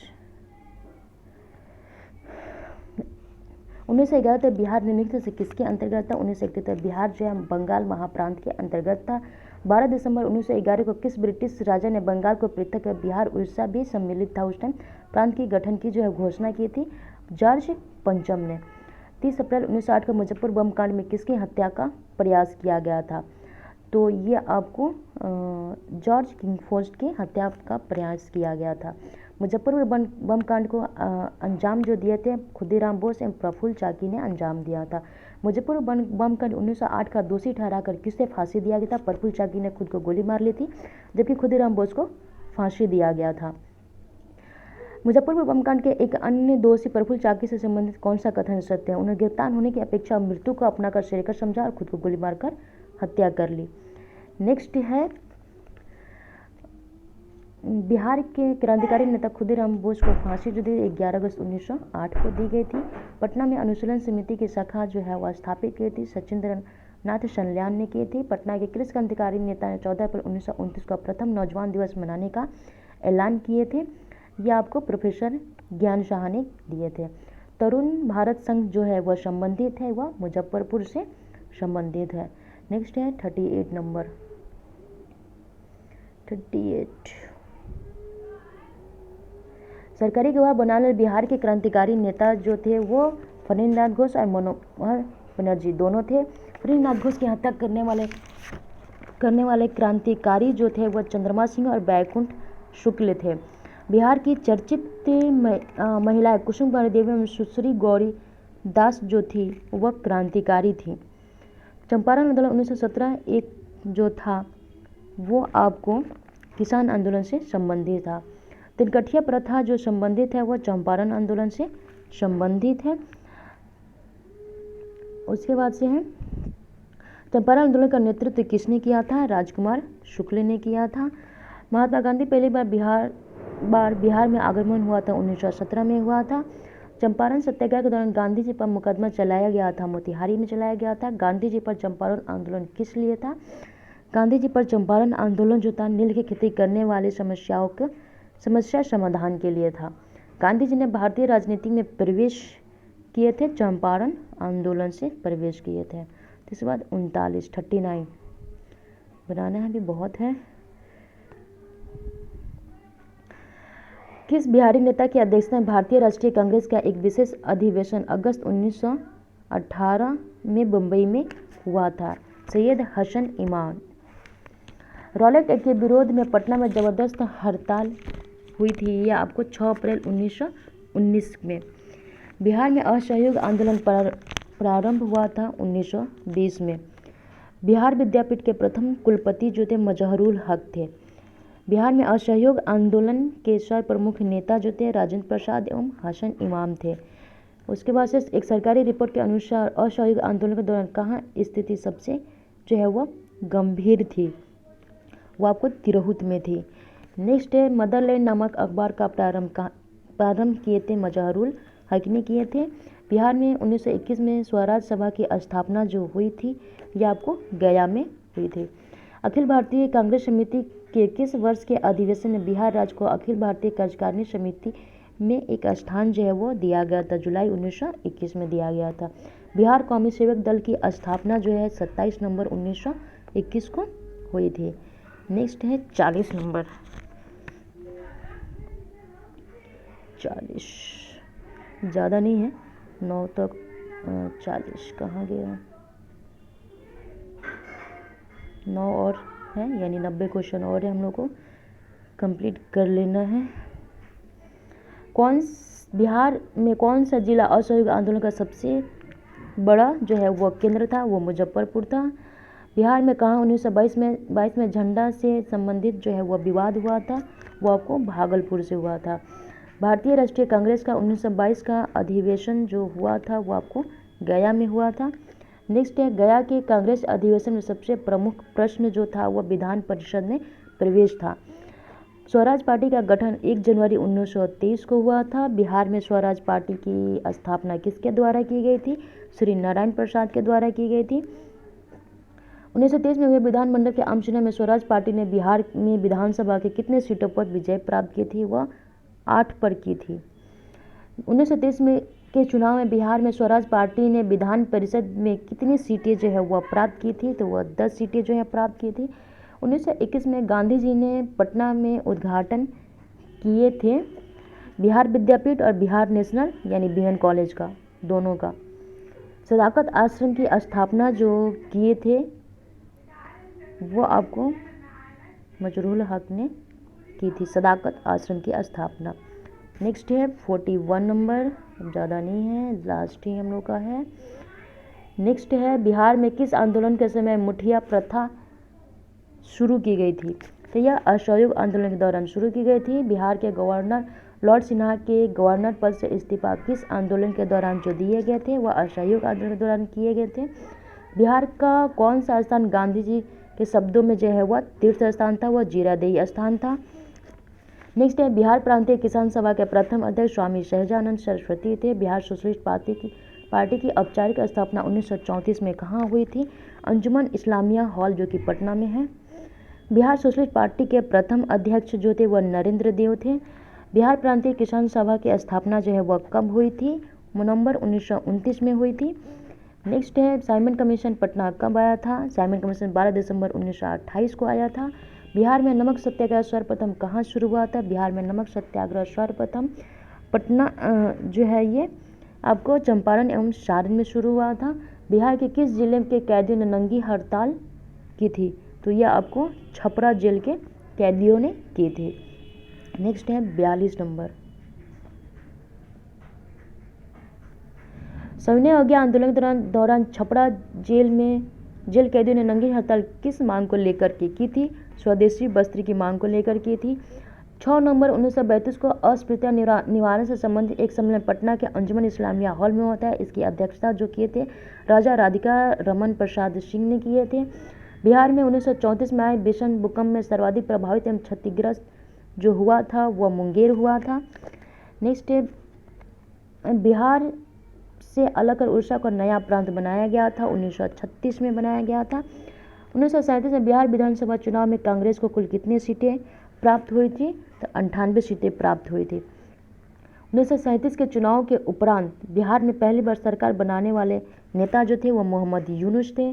1911 तक बिहार निम्नलिखित से किसके अंतर्गत था? 1971 बिहार जो है बंगाल महाप्रांत के अंतर्गत था। 12 दिसंबर 1911 को किस ब्रिटिश राजा ने बंगाल को पृथक कर बिहार उड़ीसा भी सम्मिलित था उस टाइम प्रांत की गठन की जो है घोषणा की थी? जॉर्ज पंचम ने। 30 अप्रैल 1908 को मुजफ्फर बम कांड में किसकी हत्या का प्रयास किया गया था? तो ये आपको जॉर्ज किंगफोर्ड की हत्या का प्रयास किया गया था। मुजफ्फरपुर बम कांड को अंजाम जो दिए थे खुदीराम बोस एवं प्रफुल्ल चाकी ने अंजाम दिया था। मुजफ्फरपुर बम कांड 1908 का दोषी ठहराकर किसे फांसी दिया गया था? प्रफुल्ल चाकी ने खुद को गोली मार ली थी, जबकि खुदीराम बोस को फांसी दिया गया था। मुजफ्फरपुर बम कांड के एक अन्य दोषी प्रफुल्ल चाकी से संबंधित कौन सा कथन सत्य है? उन्हें गिरफ्तार होने की अपेक्षा मृत्यु को अपनाकर श्रेयस्कर समझा और खुद को गोली मारकर हत्या कर ली। नेक्स्ट है बिहार के क्रांतिकारी नेता खुदीराम बोस को फांसी जो दी 11 अगस्त 1908 को दी गई थी। पटना में अनुशीलन समिति की शाखा जो है वह स्थापित की थी सचिंद्र नाथ सल्यान ने की थी। पटना के कृषि क्रांतिकारी नेता ने 14 अप्रैल 1929 को प्रथम नौजवान दिवस मनाने का ऐलान किए थे। ये आपको प्रोफेसर ज्ञान शाह ने दिए थे। तरुण भारत संघ जो है वह संबंधित है, वह मुजफ्फरपुर से संबंधित है। नेक्स्ट है 38 नंबर। 38 सरकारी गवाह बनाने बिहार के क्रांतिकारी नेता जो थे वो फणींद्रनाथ घोष और मनोहर बनर्जी दोनों थे। फणींद्रनाथ घोष की हत्या करने वाले क्रांतिकारी जो थे वह चंद्रमा सिंह और बैकुंठ शुक्ल थे। बिहार की चर्चित महिलाएं कुसुम कुमारी देवी एवं सुश्री गौरी दास जो थी वह क्रांतिकारी थी। चंपारण आंदोलन 1917 एक जो था वो आपको किसान आंदोलन से संबंधित था। तिनकठिया प्रथा जो संबंधित है वह चंपारण आंदोलन से संबंधित है। उसके बाद से है चंपारण आंदोलन का नेतृत्व किसने किया था? राजकुमार शुक्ल ने किया था। महात्मा गांधी पहली बार बिहार में आगमन हुआ था 1917 में हुआ था। चंपारण सत्याग्रह के दौरान गांधी जी पर मुकदमा चलाया गया था, मोतिहारी में चलाया गया था। गांधी जी पर चंपारण आंदोलन किस लिए था? गांधी जी पर चंपारण आंदोलन जो था नील की खेती करने वाली समस्या समाधान के लिए था। गांधी जी ने भारतीय राजनीति में प्रवेश किए थे, चंपारण आंदोलन से प्रवेश किए थे। इसके बाद 39 बनाना है भी बहुत है। किस बिहारी नेता की अध्यक्षता में भारतीय राष्ट्रीय कांग्रेस का एक विशेष अधिवेशन अगस्त 1918 में मुंबई में हुआ था? सैयद हसन इमाम। रॉलेट एक्ट के विरोध में पटना में जबरदस्त हड़ताल हुई थी, यह आपको 6 अप्रैल 1919 में। बिहार में असहयोग आंदोलन प्रारंभ हुआ था 1920 में। बिहार विद्यापीठ के प्रथम कुलपति जो थे मजहरूल हक थे। बिहार में असहयोग आंदोलन के सर्वप्रमुख नेता जो थे राजेंद्र प्रसाद एवं हसन इमाम थे। उसके बाद से एक सरकारी रिपोर्ट के अनुसार असहयोग आंदोलन के दौरान कहाँ स्थिति सबसे जो है वह गंभीर थी? वो आपको तिरहुत में थी। नेक्स्ट है मदरलैंड नामक अखबार का प्रारंभ किए थे मजहरूल हक ने किए थे। बिहार में 1921 में स्वराज सभा की स्थापना जो हुई थी यह आपको गया में हुई थी। अखिल भारतीय कांग्रेस समिति के किस वर्ष के अधिवेशन में बिहार राज्य को अखिल भारतीय कार्यकारिणी समिति में एक स्थान जो है वो दिया गया था? जुलाई 1921 में दिया गया था। बिहार कौमी सेवक दल की स्थापना जो है 27 नवंबर 1921 को हुई थी। नेक्स्ट है 40 नंबर। 40 ज़्यादा नहीं है, 9 तक 40 कहाँ गया, 9 और है यानी 90 क्वेश्चन और है, हम लोग को कंप्लीट कर लेना है। बिहार में कौन सा जिला असहयोग आंदोलन का सबसे बड़ा जो है वो केंद्र था? वो मुजफ्फरपुर था। बिहार में कहाँ 1922 में झंडा से संबंधित जो है वह विवाद हुआ था? वो आपको भागलपुर से हुआ था। भारतीय राष्ट्रीय कांग्रेस का 1922 का अधिवेशन जो हुआ था वो आपको गया में हुआ था। नेक्स्ट है गया के कांग्रेस अधिवेशन में सबसे प्रमुख प्रश्न जो था वह विधान परिषद में प्रवेश था। स्वराज पार्टी का गठन 1 जनवरी 1923 को हुआ था। बिहार में स्वराज पार्टी की स्थापना किसके द्वारा की गई थी? श्री नारायण प्रसाद के द्वारा की गई थी। 1923 में हुए विधानमंडल के आम चुनाव में स्वराज पार्टी ने बिहार में विधानसभा के कितने सीटों पर विजय प्राप्त की थी? वह 8 पर की थी। 1923 में के चुनाव में बिहार में स्वराज पार्टी ने विधान परिषद में कितनी सीटें जो है वह प्राप्त की थी? तो वह 10 सीटें जो है प्राप्त की थी। 1921 में गांधी जी ने पटना में उद्घाटन किए थे बिहार विद्यापीठ और बिहार नेशनल यानी बीएन कॉलेज का, दोनों का। सदाकत आश्रम की स्थापना जो किए थे वो आपको मजरूल हक ने की थी, सदाकत आश्रम की स्थापना। नेक्स्ट है 41 नंबर, ज़्यादा नहीं है, लास्ट ही हम लोग का है। नेक्स्ट है बिहार में किस आंदोलन के समय मुठिया प्रथा शुरू की गई थी? तो यह असहयोग आंदोलन के दौरान शुरू की गई थी। बिहार के गवर्नर लॉर्ड सिन्हा के गवर्नर पद से इस्तीफा किस आंदोलन के दौरान जो दिए गए थे वह असहयोग आंदोलन के दौरान किए गए थे। बिहार का कौन सा स्थान गांधी जी के शब्दों में जो है वह तीर्थ स्थान था? वह जीरादेई स्थान था। नेक्स्ट है बिहार प्रांतीय किसान सभा के प्रथम अध्यक्ष स्वामी सहजानंद सरस्वती थे। बिहार सोशलिस्ट पार्टी की औपचारिक स्थापना 1934 में कहाँ हुई थी? अंजुमन इस्लामिया हॉल जो कि पटना में है। बिहार सोशलिस्ट पार्टी के प्रथम अध्यक्ष जो थे वह नरेंद्र देव थे। बिहार प्रांतीय किसान सभा की स्थापना जो है वह कब हुई थी? नवंबर 1929 में हुई थी। नेक्स्ट है साइमन कमीशन पटना कब आया था? साइमन कमीशन 12 दिसंबर 1928 को आया था। बिहार में नमक सत्याग्रह सर्वप्रथम कहाँ शुरू हुआ था? बिहार में नमक सत्याग्रह सर्वप्रथम पटना जो है ये आपको चंपारण एवं सारण में शुरू हुआ था। बिहार के किस जिले के कैदियों ने नंगी हड़ताल की थी? तो यह आपको छपरा जेल के कैदियों ने की थी। नेक्स्ट है 42 नंबर। सविनय अवज्ञा आंदोलन के दौरान छपरा जेल कैदियों ने नंगी हड़ताल किस मांग को लेकर की थी? स्वदेशी वस्त्र की मांग को लेकर की थी। 6 नवंबर 1932 को अस्पृश्यता निवारण से संबंधित एक सम्मेलन पटना के अंजुमन इस्लामिया हॉल में होता है। इसकी अध्यक्षता जो किए थे राजा राधिका रमन प्रसाद सिंह ने किए थे। बिहार में 1934 में आए भीषण भूकंप में सर्वाधिक प्रभावित एवं क्षतिग्रस्त जो हुआ था वह मुंगेर हुआ था। नेक्स्ट बिहार से अलग कर उड़ीसा को नया प्रांत बनाया गया था, 1936 में बनाया गया था। 1937 में बिहार विधानसभा चुनाव में कांग्रेस को कुल कितनी सीटें प्राप्त हुई थी? तो 98 सीटें प्राप्त हुई थी। 1937 के चुनाव के उपरांत बिहार में पहली बार सरकार बनाने वाले नेता जो थे वह मोहम्मद यूनुस थे।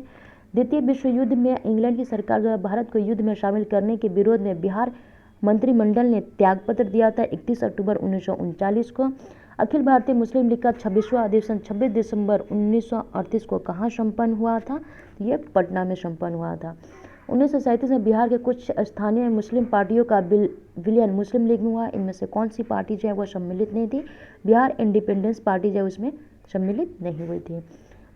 द्वितीय विश्व युद्ध में इंग्लैंड की सरकार द्वारा भारत को युद्ध में शामिल करने के विरोध में बिहार मंत्रिमंडल ने त्यागपत्र दिया था 31 अक्टूबर 1939 को। अखिल भारतीय मुस्लिम लीग का 26वां अधिवेशन 26 दिसंबर 1938 को कहाँ संपन्न हुआ था? ये पटना में संपन्न हुआ था। 1937 में बिहार के कुछ स्थानीय मुस्लिम पार्टियों का विलयन मुस्लिम लीग में हुआ। इनमें से कौन सी पार्टी जो है वो सम्मिलित नहीं थी? बिहार इंडिपेंडेंस पार्टी जो है उसमें सम्मिलित नहीं हुई थी।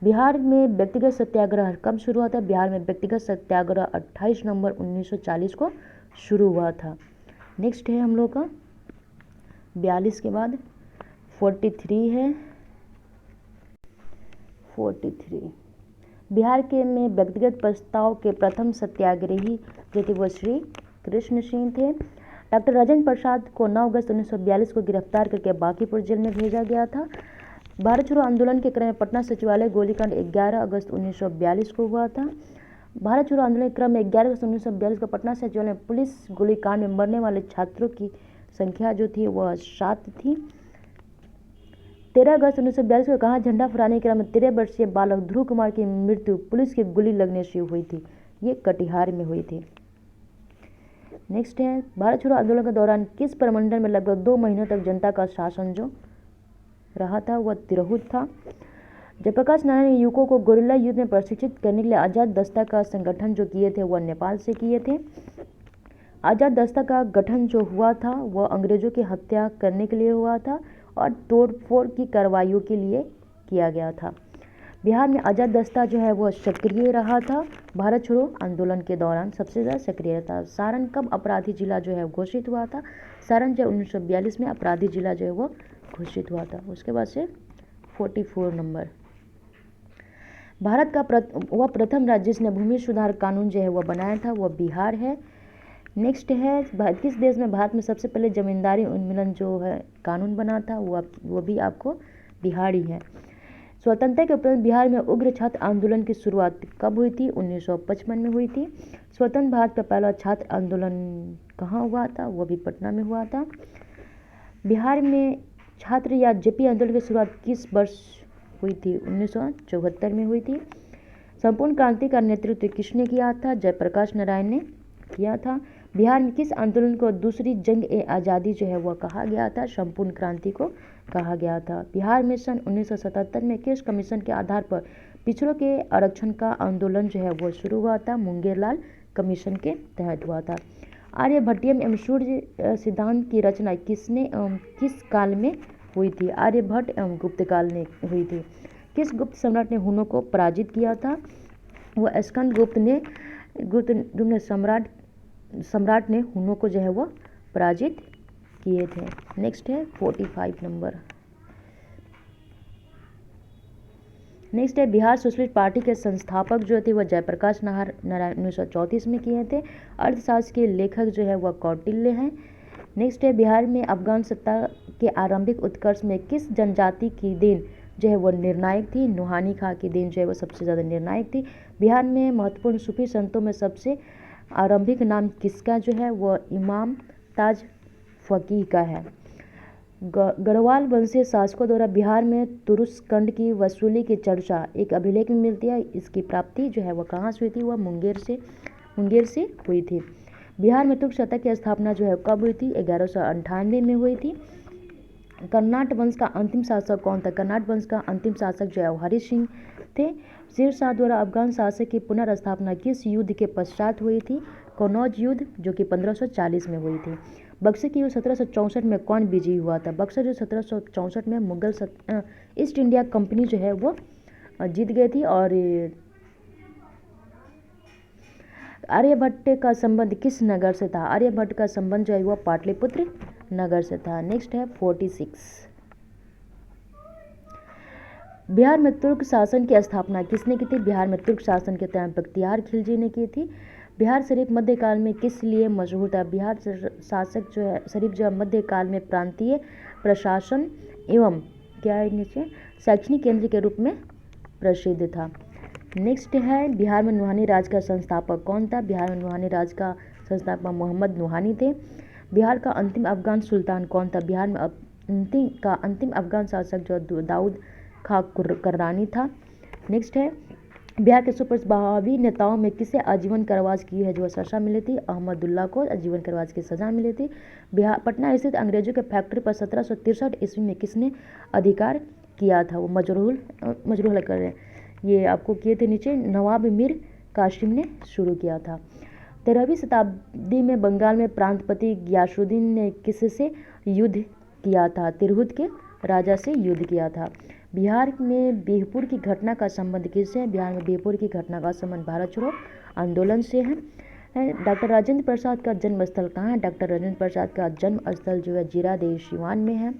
बिहार में व्यक्तिगत सत्याग्रह कब शुरू हुआ था? बिहार में व्यक्तिगत सत्याग्रह 28 नवंबर 1940 को शुरू हुआ था। नेक्स्ट है हम लोग का 42 के बाद 43 है। 43 बिहार के में व्यक्तिगत प्रस्ताव के प्रथम सत्याग्रही जो थे वो श्री कृष्ण सिंह थे। डॉक्टर राजेंद्र प्रसाद को 9 अगस्त 1942 को गिरफ्तार करके बांकीपुर जेल में भेजा गया था। भारत छोड़ो आंदोलन के क्रम में पटना सचिवालय गोलीकांड 11 अगस्त 1942 को हुआ था। भारत छोड़ो आंदोलन के क्रम में 11 अगस्त 1942 को पटना सचिवालय में पुलिस गोलीकांड में मरने वाले छात्रों की संख्या जो थी वह 7 थी। 13 अगस्त 1942 को कहाँ झंडा फहराने के क्रम में 13 वर्षीय बालक ध्रुव कुमार की मृत्यु पुलिस की गोली लगने से हुई थी। ये कटिहार में हुई थी। नेक्स्ट है, भारत छोड़ो आंदोलन के दौरान किस प्रमंडल में लगभग 2 महीनों तक जनता का शासन जो रहा था वह तिरहुत था। जयप्रकाश नारायण ने युवकों को गोरिल्ला युद्ध में प्रशिक्षित करने के लिए आजाद दस्ता का संगठन जो किए थे वह नेपाल से किए थे। आजाद दस्ता का गठन जो हुआ था वह अंग्रेजों की हत्या करने के लिए हुआ था और तोड़फोड़ की कार्रवाइयों के लिए किया गया था। बिहार में आजाद दस्ता जो है वह सक्रिय रहा था। भारत छोड़ो आंदोलन के दौरान सबसे ज़्यादा सक्रिय था। सारण कब अपराधी जिला जो है घोषित हुआ था? सारण जो 1942 में अपराधी जिला जो है वो घोषित हुआ था। उसके बाद से 44 नंबर, भारत का वह प्रथम राज्य जिसने भूमि सुधार कानून जो है वह बनाया था वह बिहार है। नेक्स्ट है, किस देश में भारत में सबसे पहले जमींदारी उन्मूलन जो है कानून बना था वो भी आपको बिहार ही है। स्वतंत्रता के उपरांत बिहार में उग्र छात्र आंदोलन की शुरुआत कब हुई थी? 1955 में हुई थी। स्वतंत्र भारत का पहला छात्र आंदोलन कहाँ हुआ था? वह भी पटना में हुआ था। बिहार में छात्र या जेपी आंदोलन की शुरुआत किस वर्ष हुई थी? 1974 में हुई थी। संपूर्ण क्रांति का नेतृत्व किसने किया था? जयप्रकाश नारायण ने किया था। बिहार में किस आंदोलन को दूसरी जंग ए आज़ादी जो है वह कहा गया था? संपूर्ण क्रांति को कहा गया था। बिहार में सन 1977 में किस कमीशन के आधार पर पिछड़ों के आरक्षण का आंदोलन जो है वो शुरू हुआ था? मुंगेरलाल कमीशन के तहत हुआ था। आर्यभट्टियम एवं सूर्य सिद्धांत की रचना किसने एवं किस काल में हुई थी? आर्यभट्ट एवं गुप्त काल में हुई थी। किस गुप्त सम्राट ने हुनों को पराजित किया था? वह स्कंदगुप्त ने सम्राट ने हुनों को जो है वो पराजित किए थे। नेक्स्ट है 45 नंबर। नेक्स्ट है, बिहार सोशलिस्ट पार्टी के संस्थापक जो थे वह जयप्रकाश नारायण 1934 में किए थे। अर्थशास्त्र के लेखक जो है वह कौटिल्य हैं। नेक्स्ट है, बिहार में अफगान सत्ता के आरंभिक उत्कर्ष में किस जनजाति की देन जो है वह निर्णायक थी? नुहानी खां की देन जो है वह सबसे ज़्यादा निर्णायक थी। बिहार में महत्वपूर्ण सूफी संतों में सबसे आरंभिक नाम किसका जो है वह इमाम ताज फकीह का है। गढ़वाल वंशीय शासकों द्वारा बिहार में तुरुस्कंड की वसूली की चर्चा एक अभिलेख में मिलती है। इसकी प्राप्ति जो है वह कहाँ से हुई थी? वह मुंगेर से हुई थी। बिहार में तुर्क सत्ता की स्थापना जो है कब हुई थी? 1198 में हुई थी। कर्नाट वंश का अंतिम शासक कौन था? कर्नाट वंश का अंतिम शासक जो है हरि सिंह थे। शेर शाह द्वारा अफगान शासक की पुनर्स्थापना किस युद्ध के पश्चात हुई थी? कनौज युद्ध जो कि 1540 में हुई थी। बक्सर की युद्ध 1764 में कौन विजयी हुआ था? बक्सर युद्ध 1764 में मुगल ईस्ट इंडिया कंपनी जो है वो जीत गई थी। और आर्यभट्ट का संबंध किस नगर से था? आर्यभट्ट का संबंध जो है वह पाटलिपुत्र नगर से था। नेक्स्ट है 46। बिहार में तुर्क शासन की स्थापना किसने की थी? बिहार में तुर्क शासन के तहत बख्तियार खिलजी ने की थी। बिहार शरीफ मध्यकाल में किस लिए मशहूर था? बिहार शासक जो है शरीफ जो है मध्यकाल में प्रांतीय प्रशासन एवं क्या है नीचे शैक्षणिक केंद्र के रूप में प्रसिद्ध था। नेक्स्ट है, बिहार में नुहानी राज का संस्थापक कौन था? बिहार में नुहानी राज का संस्थापक मोहम्मद नुहानी थे। बिहार का अंतिम अफगान सुल्तान कौन था? बिहार में अंतिम अफगान शासक जो दाऊद खां कर्रानी था। नेक्स्ट है, बिहार के सुप्रसिद्ध नेताओं में किसे आजीवन कारावास की है जो सजा मिली थी? अहमदुल्ला को आजीवन कारावास की सजा मिली थी। बिहार पटना स्थित अंग्रेजों के फैक्ट्री पर 1763 ईस्वी में किसने अधिकार किया था? वो मजरूह कर रहे हैं, ये आपको किए थे नीचे नवाब मीर कासिम ने शुरू किया था। 13वीं शताब्दी में बंगाल में प्रांतपति गियासुद्दीन ने किससे युद्ध किया था? तिरहुत के राजा से युद्ध किया था। बिहार में बिहपुर की घटना का संबंध किससे है? बिहार में बिहपुर की घटना का संबंध भारत छोड़ो आंदोलन से है। डॉक्टर राजेंद्र प्रसाद का जन्म स्थल कहाँ है? डॉक्टर राजेंद्र प्रसाद का जन्म स्थल जो है जीरादेई सिवान में है।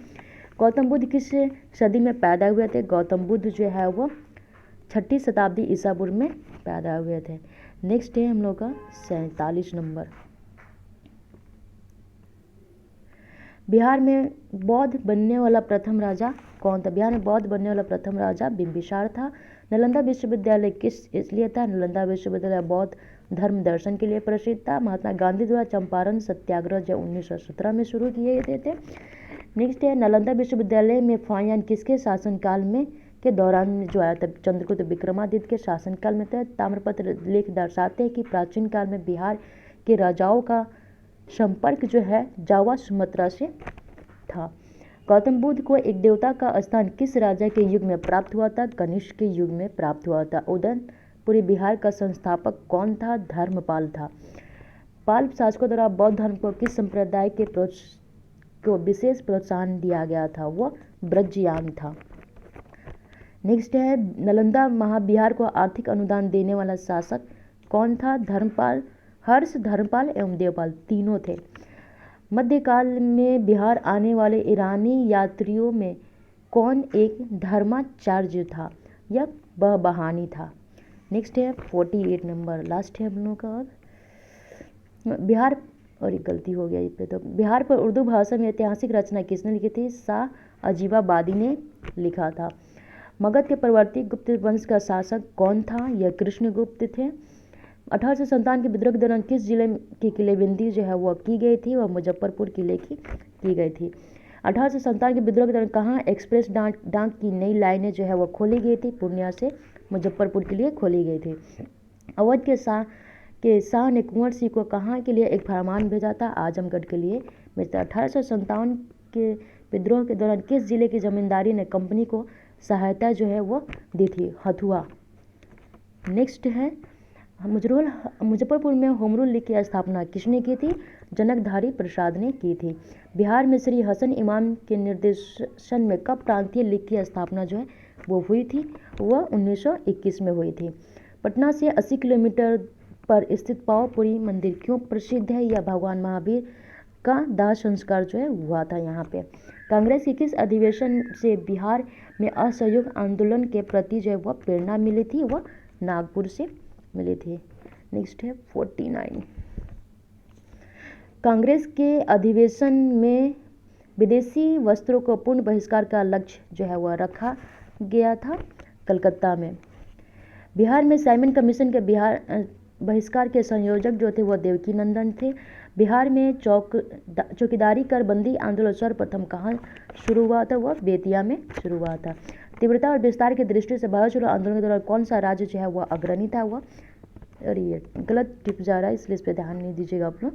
गौतम बुद्ध किस सदी में पैदा हुए थे? गौतम बुद्ध जो है वो 6ठी शताब्दी ईसा पूर्व में पैदा हुए थे। नेक्स्ट है हम लोग का 47 नंबर। बिहार में बौद्ध बनने वाला प्रथम राजा कौन था? बिहार में बौद्ध बनने वाला प्रथम राजा बिंबिसार था। नालंदा विश्वविद्यालय किस इसलिए था? नालंदा विश्वविद्यालय बौद्ध धर्म दर्शन के लिए प्रसिद्ध था। महात्मा गांधी द्वारा चंपारण सत्याग्रह जो 1917 में शुरू किए गए थे। नेक्स्ट है, नालंदा विश्वविद्यालय में फायान किसके शासनकाल में के दौरान जो आया था? चंद्रगुप्त विक्रमादित्य के शासनकाल में था। ताम्रपत्र लेख दर्शाते हैं कि प्राचीन काल में बिहार के राजाओं का संपर्क जो है जावा सुमात्रा से था। गौतम बुद्ध को एक देवता का स्थान किस राजा के युग में प्राप्त हुआ था? कनिष्क के युग में प्राप्त हुआ था। उदयपुरी बिहार का संस्थापक कौन था? धर्मपाल था। पाल शासकों द्वारा बौद्ध धर्म को किस संप्रदाय को विशेष प्रोत्साहन दिया गया था? वह ब्रजयान था। नेक्स्ट है, नालंदा महाबिहार को आर्थिक अनुदान देने वाला शासक कौन था? धर्मपाल, हर्ष, धर्मपाल एवं देवपाल तीनों थे। मध्यकाल में बिहार आने वाले ईरानी यात्रियों में कौन एक धर्माचार्य था? यह बहानी था। नेक्स्ट है 48 नंबर, लास्ट है हम लोगों का। बिहार, और एक गलती हो गया इस पे, तो बिहार पर उर्दू भाषा में ऐतिहासिक रचना किसने लिखी थी? शाह अजीबाबादी ने लिखा था। मगध के परवर्ती गुप्त वंश का शासक कौन था? यह कृष्णगुप्त थे। 1857 के विद्रोह के दौरान किस जिले की किलेबंदी जो है वह की गई थी? वह मुजफ्फरपुर किले की गई थी। 1857 के विद्रोह के दौरान कहाँ एक्सप्रेस डाक की नई लाइनें जो है वह खोली गई थी? पूर्णिया से मुजफ्फरपुर के लिए खोली गई थी। अवध के शाह ने कुंवर सिंह को कहाँ के लिए एक फरमान भेजा था? आजमगढ़ के लिए भेजा। 1857 के विद्रोह के दौरान किस जिले की जमींदारी ने कंपनी को सहायता जो है वो दी थी? हथुआ। नेक्स्ट है, मुजफ्फरपुर में होम रूल लीग की स्थापना किसने की थी? जनकधारी प्रसाद ने की थी। बिहार में श्री हसन इमाम के निर्देशन में कब प्रांतीय लीग की स्थापना जो है वो हुई थी? वह 1921 में हुई थी। पटना से 80 किलोमीटर पर स्थित पावापुरी मंदिर क्यों प्रसिद्ध है? यह भगवान महावीर का दाह संस्कार जो है हुआ था यहाँ पे। कांग्रेस के किस अधिवेशन से बिहार में असहयोग आंदोलन के प्रति जो है वह प्रेरणा मिली थी? वह नागपुर से मिली थी। नेक्स्ट है 49। कांग्रेस के अधिवेशन में विदेशी वस्त्रों को पूर्ण बहिष्कार का लक्ष्य जो है वह रखा गया था कलकत्ता में। बिहार में साइमन कमीशन के बहिष्कार के संयोजक जो थे वह देवकी नंदन थे। बिहार में चौकीदारी कर बंदी आंदोलन सर्वप्रथम कहाँ शुरू हुआ था? वह बेतिया में शुरू हुआ था। तीव्रता और विस्तार की दृष्टि से भारत छोड़ो आंदोलन के दौरान कौन सा राज्य जो है वह अग्रणी था? वह, और ये गलत टिप जा रहा है इसलिए इस पर ध्यान नहीं दीजिएगा आप लोग।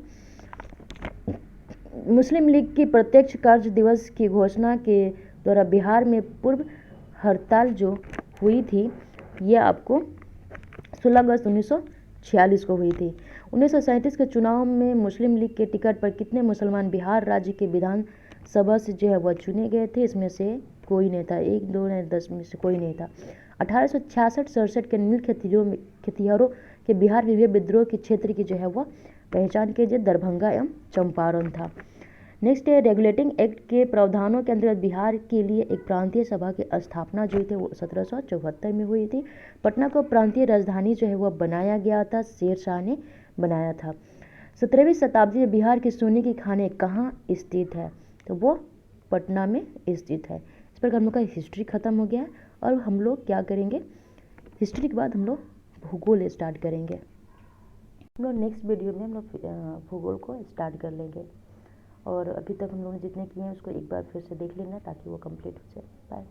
मुस्लिम लीग की प्रत्यक्ष कार्य दिवस की घोषणा के द्वारा बिहार में पूर्व हड़ताल जो हुई थी यह आपको 16 अगस्त 1946 को हुई थी। 1937 के चुनाव में मुस्लिम लीग के टिकट पर कितने मुसलमान बिहार राज्य के विधानसभा से जो है वह चुने गए थे? इसमें से कोई नहीं था, 1, 2 या 10 में से कोई नहीं था। 1866-67 के नील खतिहरों के बिहार विद्रोह के क्षेत्र की जो है वह पहचान कीजिए। दरभंगा एवं चंपारण था। नेक्स्ट है, रेगुलेटिंग एक्ट के प्रावधानों के अंतर्गत बिहार के लिए एक प्रांतीय सभा की स्थापना जो थी वो 1774 में हुई थी। पटना को प्रांतीय राजधानी जो है वह बनाया गया था, शेर शाह ने बनाया था। 17वीं शताब्दी में बिहार के सोने की खानें कहाँ स्थित है? तो वो पटना में स्थित है। इस पर हम लोग का हिस्ट्री खत्म हो गया है और हम लोग क्या करेंगे, हिस्ट्री के बाद हम लोग भूगोल स्टार्ट करेंगे। हम लोग नेक्स्ट वीडियो में हम लोग भूगोल को स्टार्ट कर लेंगे। और अभी तक हम लोगों ने जितने किए हैं उसको एक बार फिर से देख लेना ताकि वो कंप्लीट हो जाए। बाय।